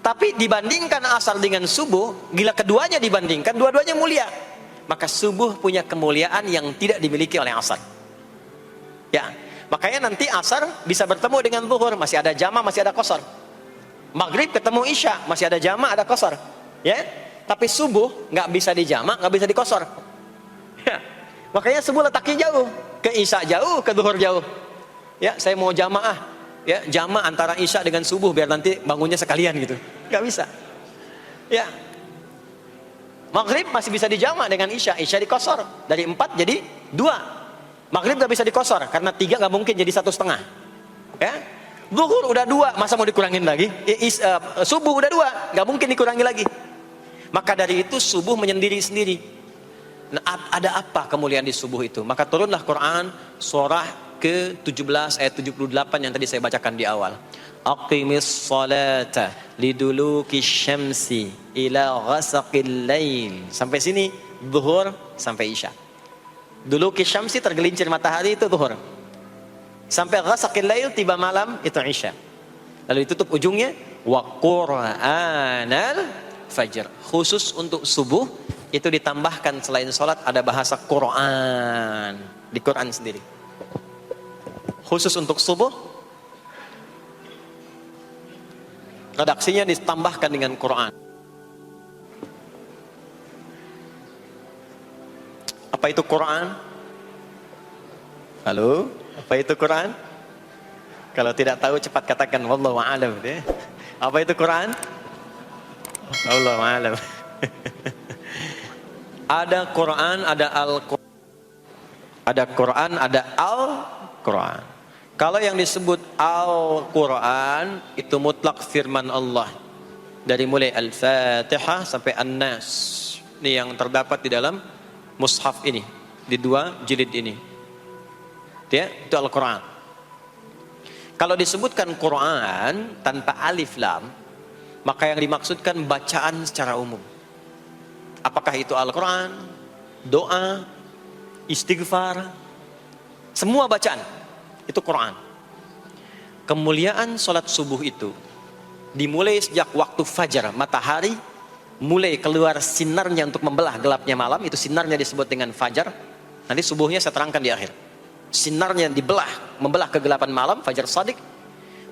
Tapi dibandingkan asar dengan subuh, bila keduanya dibandingkan, dua-duanya mulia. Maka subuh punya kemuliaan yang tidak dimiliki oleh asar. Ya, makanya nanti asar bisa bertemu dengan zuhur, masih ada jama, masih ada qasar. Maghrib ketemu isya, masih ada jama, ada qasar. Ya, tapi subuh nggak bisa di jama, nggak bisa di qasar. Ya, makanya subuh letaknya jauh, ke isya jauh, ke zuhur jauh. Ya, saya mau jamaah, ya jama antara isya dengan subuh biar nanti bangunnya sekalian gitu, nggak bisa. Ya, maghrib masih bisa di jama dengan isya, isya di qasar, dari 4 jadi 2. Maghrib gak bisa dikosor, karena 3 gak mungkin jadi 1,5. Ya, zuhur udah 2, masa mau dikurangin lagi? Subuh udah 2, gak mungkin dikurangi lagi. Maka dari itu subuh menyendiri-sendiri. Nah, ada apa kemuliaan di subuh itu? Maka turunlah Quran surah ke-17 ayat 78 yang tadi saya bacakan di awal. Aqimis salata liduluki syamsi ila ghasaqil lail. Sampai sini zuhur sampai isya. Dulu kisyamsi tergelincir matahari itu zuhur. Sampai ghasaqil lail tiba malam itu isya. Lalu ditutup ujungnya wa qur'anal fajr. Khusus untuk subuh itu ditambahkan selain salat ada bahasa Quran di Quran sendiri. Khusus untuk subuh Redaksinya ditambahkan dengan Quran. Apa itu Quran? Halo? Apa itu Quran? Kalau tidak tahu cepat katakan wallahu a'lam. Apa itu Quran? Wallahu a'lam. Ada Quran, ada Al-Quran. Ada Quran, ada Al-Quran. Kalau yang disebut Al-Quran itu mutlak firman Allah. Dari mulai Al-Fatihah sampai An-Nas. Ini yang terdapat di dalam mushaf ini, di 2 jilid ini. Ya, itu Al-Quran. Kalau disebutkan Quran tanpa alif lam, maka yang dimaksudkan bacaan secara umum. Apakah itu Al-Quran, doa, istighfar, semua bacaan itu Quran. Kemuliaan sholat subuh itu dimulai sejak waktu fajar, matahari mulai keluar sinarnya untuk membelah gelapnya malam, itu sinarnya disebut dengan fajar. Nanti subuhnya saya terangkan di akhir. Sinarnya membelah kegelapan malam, fajar shadiq.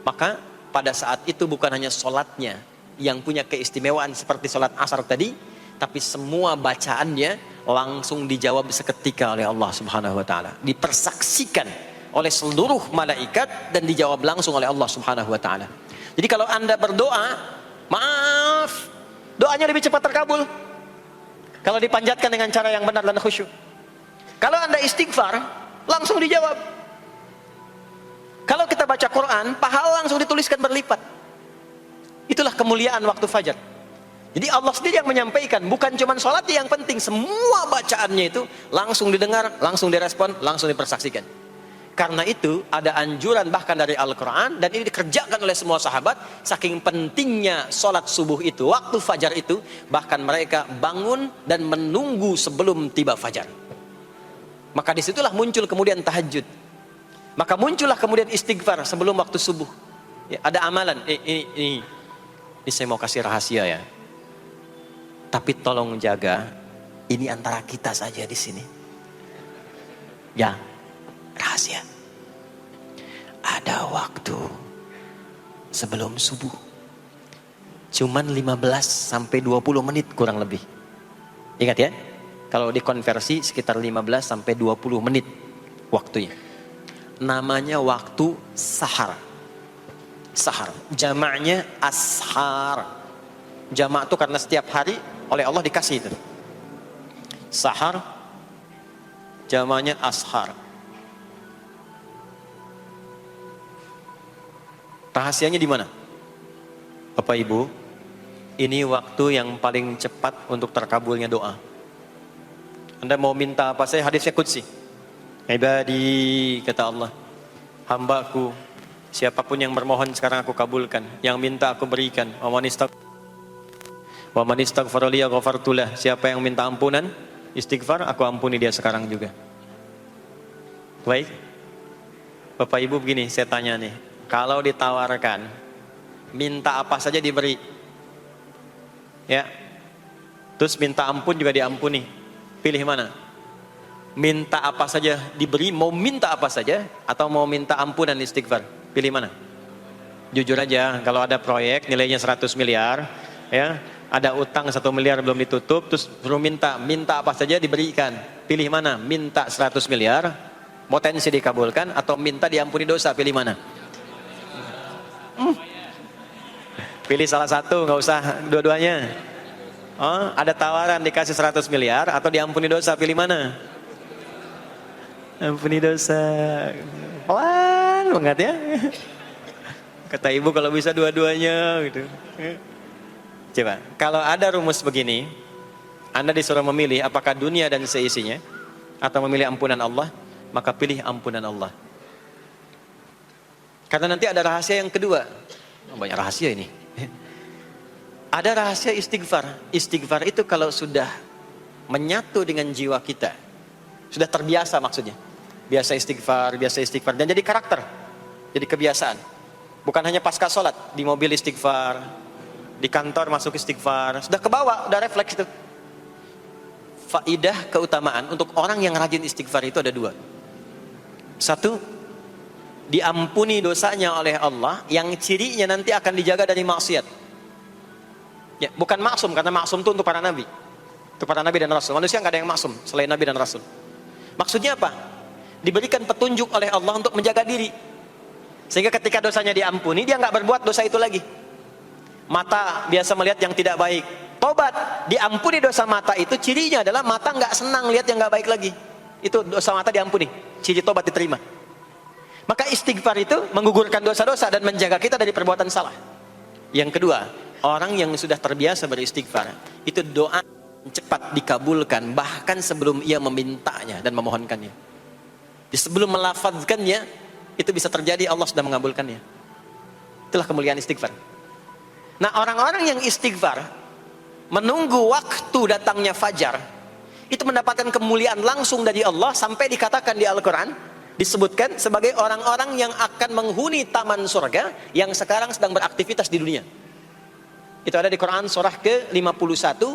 Maka pada saat itu bukan hanya sholatnya yang punya keistimewaan seperti sholat asar tadi, tapi semua bacaannya langsung dijawab seketika oleh Allah Subhanahu wa taala. Dipersaksikan oleh seluruh malaikat dan dijawab langsung oleh Allah Subhanahu wa taala. Jadi kalau Anda berdoa, maaf, doanya lebih cepat terkabul kalau dipanjatkan dengan cara yang benar dan khusyuk. Kalau Anda istighfar, langsung dijawab. Kalau kita baca Quran, pahala langsung dituliskan berlipat. Itulah kemuliaan waktu fajar. Jadi Allah sendiri yang menyampaikan, bukan cuma sholat yang penting, semua bacaannya itu langsung didengar, langsung direspon, langsung dipersaksikan. Karena itu ada anjuran bahkan dari Al-Quran, dan ini dikerjakan oleh semua sahabat, saking pentingnya sholat subuh itu, waktu fajar itu, bahkan mereka bangun dan menunggu sebelum tiba fajar. Maka disitulah muncul kemudian tahajud. Maka muncullah kemudian istighfar sebelum waktu subuh. Ya, ada amalan. Ini saya mau kasih rahasia ya. Tapi tolong jaga, ini antara kita saja di sini. Ya, rahasia. Ada waktu sebelum subuh. Cuman 15 sampai 20 menit kurang lebih. Ingat ya, kalau dikonversi sekitar 15 sampai 20 menit waktunya. Namanya waktu sahar. Sahar, jamaknya ashar. Jamak itu karena setiap hari oleh Allah dikasih itu. Sahar, jamaknya ashar. Rahasianya di mana? Bapak Ibu, ini waktu yang paling cepat untuk terkabulnya doa. Anda mau minta apa saja, hadisnya qudsi. Ibadi, kata Allah, hambaku, siapapun yang bermohon sekarang aku kabulkan, yang minta aku berikan. Wa man istaghfara li ghafartu lah. Siapa yang minta ampunan, istighfar, aku ampuni dia sekarang juga. Baik. Bapak Ibu begini, saya tanya nih, kalau ditawarkan minta apa saja diberi, ya, terus minta ampun juga diampuni, pilih mana? Minta apa saja diberi, mau minta apa saja, atau mau minta ampunan istighfar, pilih mana? Jujur aja, kalau ada proyek nilainya 100 miliar, ya, ada utang 1 miliar belum ditutup, terus belum minta apa saja diberikan, pilih mana? Minta 100 miliar, potensi dikabulkan, atau minta diampuni dosa, pilih mana? Pilih salah satu, nggak usah dua-duanya. Oh, ada tawaran dikasih 100 miliar atau diampuni dosa, pilih mana? Ampuni dosa. Pelan banget ya. Kata ibu kalau bisa dua-duanya gitu. Coba, kalau ada rumus begini, Anda disuruh memilih apakah dunia dan seisinya atau memilih ampunan Allah, maka pilih ampunan Allah. Karena nanti ada rahasia yang kedua. Banyak rahasia ini. Ada rahasia istighfar. Istighfar itu kalau sudah menyatu dengan jiwa kita, sudah terbiasa maksudnya. Biasa istighfar, dan jadi karakter, jadi kebiasaan. Bukan hanya pasca sholat, di mobil istighfar, di kantor masuk istighfar, sudah kebawa, udah refleks itu. Faidah keutamaan untuk orang yang rajin istighfar itu ada 2. Satu, diampuni dosanya oleh Allah, yang cirinya nanti akan dijaga dari maksiat. Ya, bukan maksum, karena maksum itu untuk para nabi. Untuk para nabi dan rasul. Manusia nggak ada yang maksum selain nabi dan rasul. Maksudnya apa? Diberikan petunjuk oleh Allah untuk menjaga diri. Sehingga ketika dosanya diampuni, dia nggak berbuat dosa itu lagi. Mata biasa melihat yang tidak baik. Tobat, diampuni dosa mata itu, cirinya adalah mata nggak senang lihat yang nggak baik lagi. Itu dosa mata diampuni, ciri tobat diterima. Maka istighfar itu menggugurkan dosa-dosa dan menjaga kita dari perbuatan salah. Yang kedua, orang yang sudah terbiasa beristighfar, itu doa cepat dikabulkan bahkan sebelum ia memintanya dan memohonkannya. Sebelum melafazkannya, itu bisa terjadi Allah sudah mengabulkannya. Itulah kemuliaan istighfar. Nah, orang-orang yang istighfar menunggu waktu datangnya fajar, itu mendapatkan kemuliaan langsung dari Allah, sampai dikatakan di Al-Quran, disebutkan sebagai orang-orang yang akan menghuni taman surga yang sekarang sedang beraktivitas di dunia. Itu ada di Quran surah ke-51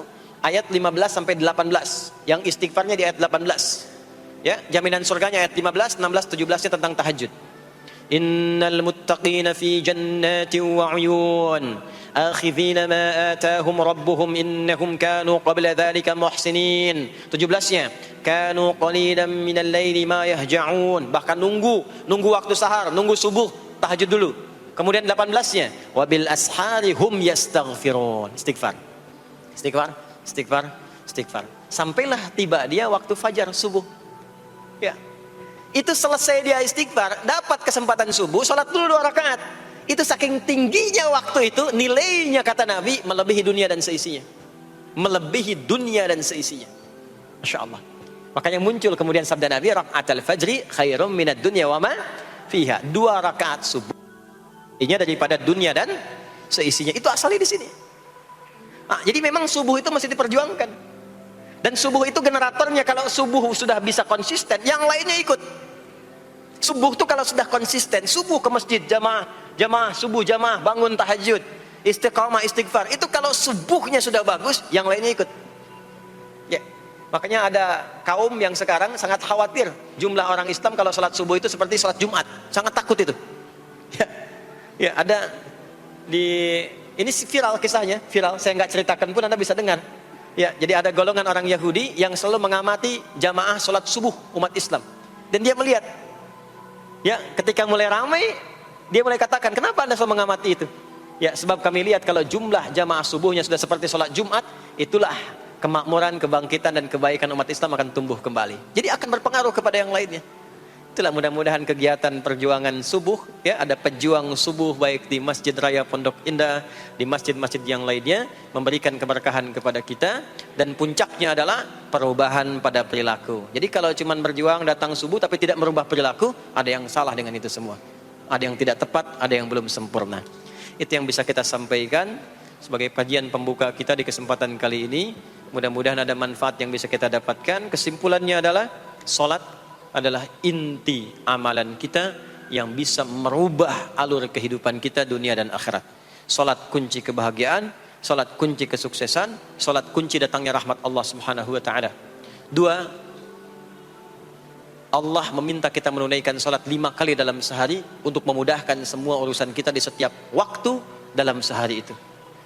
ayat 15 sampai 18. Yang istighfarnya di ayat 18. Ya, jaminan surganya ayat 15, 16, 17-nya tentang tahajud. Innal muttaqina fi jannatin wa 'uyun akhidhina ma atahum rabbuhum innahum kanu qabla dhalika muhsinin. 17-nya kanu qalilan minal laili ma yahja'un, bahkan nunggu waktu sahar, nunggu subuh, tahajud dulu. Kemudian 18-nya wabil ashari hum yastaghfirun. Istighfar. Sampailah tiba dia waktu fajar subuh. Ya. Itu selesai dia istighfar, dapat kesempatan subuh, sholat dulu 2 rakaat. Itu saking tingginya waktu itu, nilainya kata Nabi melebihi dunia dan seisinya. Melebihi dunia dan seisinya. Masya Allah. Makanya muncul kemudian sabda Nabi, raka'atul fajri khairum minad dunya wa ma fiha. 2 rakaat subuh ini daripada dunia dan seisinya. Itu asalnya di sini. Nah, jadi memang subuh itu masih diperjuangkan. Dan subuh itu generatornya, kalau subuh sudah bisa konsisten, yang lainnya ikut. Subuh itu kalau sudah konsisten, subuh ke masjid, jamaah, subuh jamaah, bangun tahajud, istiqamah, istighfar. Itu kalau subuhnya sudah bagus, yang lainnya ikut. Ya. Makanya ada kaum yang sekarang sangat khawatir jumlah orang Islam kalau sholat subuh itu seperti sholat Jumat. Sangat takut itu. Ya, ada ini viral kisahnya, viral. Saya nggak ceritakan pun Anda bisa dengar. Ya, jadi ada golongan orang Yahudi yang selalu mengamati jamaah sholat subuh umat Islam. Dan dia melihat, ya, ketika mulai ramai, dia mulai katakan, kenapa Anda selalu mengamati itu? Ya, sebab kami lihat kalau jumlah jamaah subuhnya sudah seperti sholat Jumat, itulah kemakmuran, kebangkitan, dan kebaikan umat Islam akan tumbuh kembali. Jadi akan berpengaruh kepada yang lainnya. Itulah mudah-mudahan kegiatan perjuangan subuh, ya, ada pejuang subuh baik di Masjid Raya Pondok Indah, di masjid-masjid yang lainnya, memberikan keberkahan kepada kita, dan puncaknya adalah perubahan pada perilaku. Jadi kalau cuma berjuang datang subuh tapi tidak merubah perilaku, ada yang salah dengan itu semua. Ada yang tidak tepat, ada yang belum sempurna. Itu yang bisa kita sampaikan sebagai kajian pembuka kita di kesempatan kali ini. Mudah-mudahan ada manfaat yang bisa kita dapatkan. Kesimpulannya adalah salat adalah inti amalan kita yang bisa merubah alur kehidupan kita dunia dan akhirat. Salat kunci kebahagiaan, salat kunci kesuksesan, salat kunci datangnya rahmat Allah Subhanahu wa taala. 2, Allah meminta kita menunaikan salat 5 kali dalam sehari untuk memudahkan semua urusan kita di setiap waktu dalam sehari itu.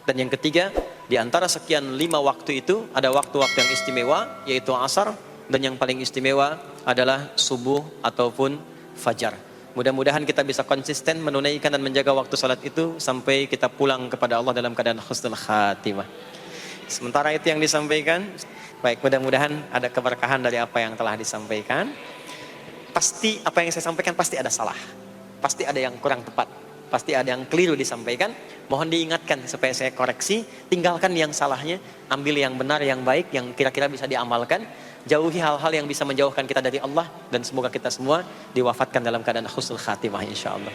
Dan yang ketiga, di antara sekian 5 waktu itu ada waktu-waktu yang istimewa, yaitu asar, dan yang paling istimewa adalah subuh ataupun fajar. Mudah-mudahan kita bisa konsisten menunaikan dan menjaga waktu salat itu sampai kita pulang kepada Allah dalam keadaan husnul khatimah. Sementara itu yang disampaikan. Baik, mudah-mudahan ada keberkahan dari apa yang telah disampaikan. Pasti apa yang saya sampaikan pasti ada salah. Pasti ada yang kurang tepat. Pasti ada yang keliru disampaikan. Mohon diingatkan supaya saya koreksi. Tinggalkan yang salahnya, ambil yang benar, yang baik, yang kira-kira bisa diamalkan. Jauhi hal-hal yang bisa menjauhkan kita dari Allah, dan semoga kita semua diwafatkan dalam keadaan husnul khatimah insyaallah.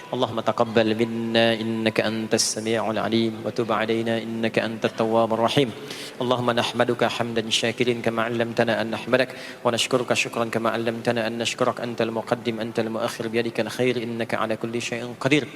اللهم تقبل منا إنك أنت السميع العليم وتب علينا إنك أنت التواب الرحيم اللهم نحمدك حمدا شاكرين كما علمتنا أن نحمدك ونشكرك شكرا كما علمتنا أن نشكرك أنت المقدم أنت المؤخر بيدك الخير إنك على كل شيء قدير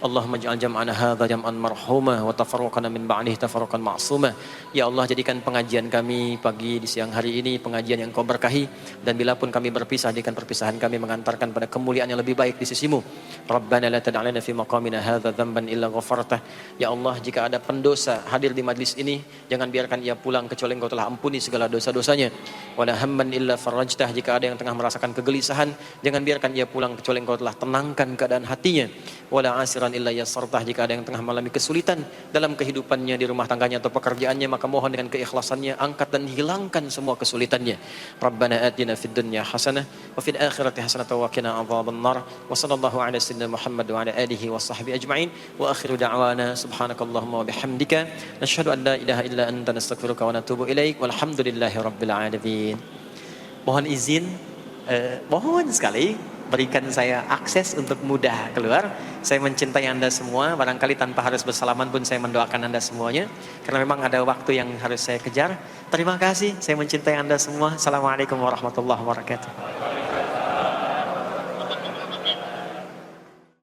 اللهم اجعل جمعنا هذا جمعا مرحوما وتفرقنا من بعده تفرقا معصوما Ya Allah, jadikan pengajian kami pagi di siang hari ini pengajian yang Kau berkahi, dan bila pun kami berpisah, jadikan perpisahan kami mengantarkan pada kemuliaan yang lebih baik di sisimu. Rabbana la tad'alana fi maqamina hadza dhanban illa ghafartah. Ya Allah, jika ada pendosa hadir di majlis ini, jangan biarkan ia pulang kecuali Engkau telah ampuni segala dosa-dosanya. Wala hamman illa farajtah, jika ada yang tengah merasakan kegelisahan, jangan biarkan ia pulang kecuali Engkau telah tenangkan keadaan hatinya. Wala asiran illa yassartah, jika ada yang tengah mengalami kesulitan dalam kehidupannya di rumah tangganya atau pekerjaannya, maka mohon dengan keikhlasannya angkat dan hilangkan semua kesulitannya. Rabbana atina fid dunya hasanah wa fil akhirati hasanah wa qina adzabannar. Wa sallallahu ala sayyidina Muhammad wa ala alihi wa sahbihi ajma'in. Wa akhiru da'wana subhanakallahumma wa bihamdika nashhadu an la ilaha illa anta nastaghfiruka wa natubu ilaik. Walhamdulillahi rabbil alamin. Mohon izin, mohon sekali berikan saya akses untuk mudah keluar. Saya mencintai Anda semua, barangkali tanpa harus bersalaman pun saya mendoakan Anda semuanya, karena memang ada waktu yang harus saya kejar. Terima kasih, saya mencintai Anda semua. Assalamualaikum warahmatullahi wabarakatuh.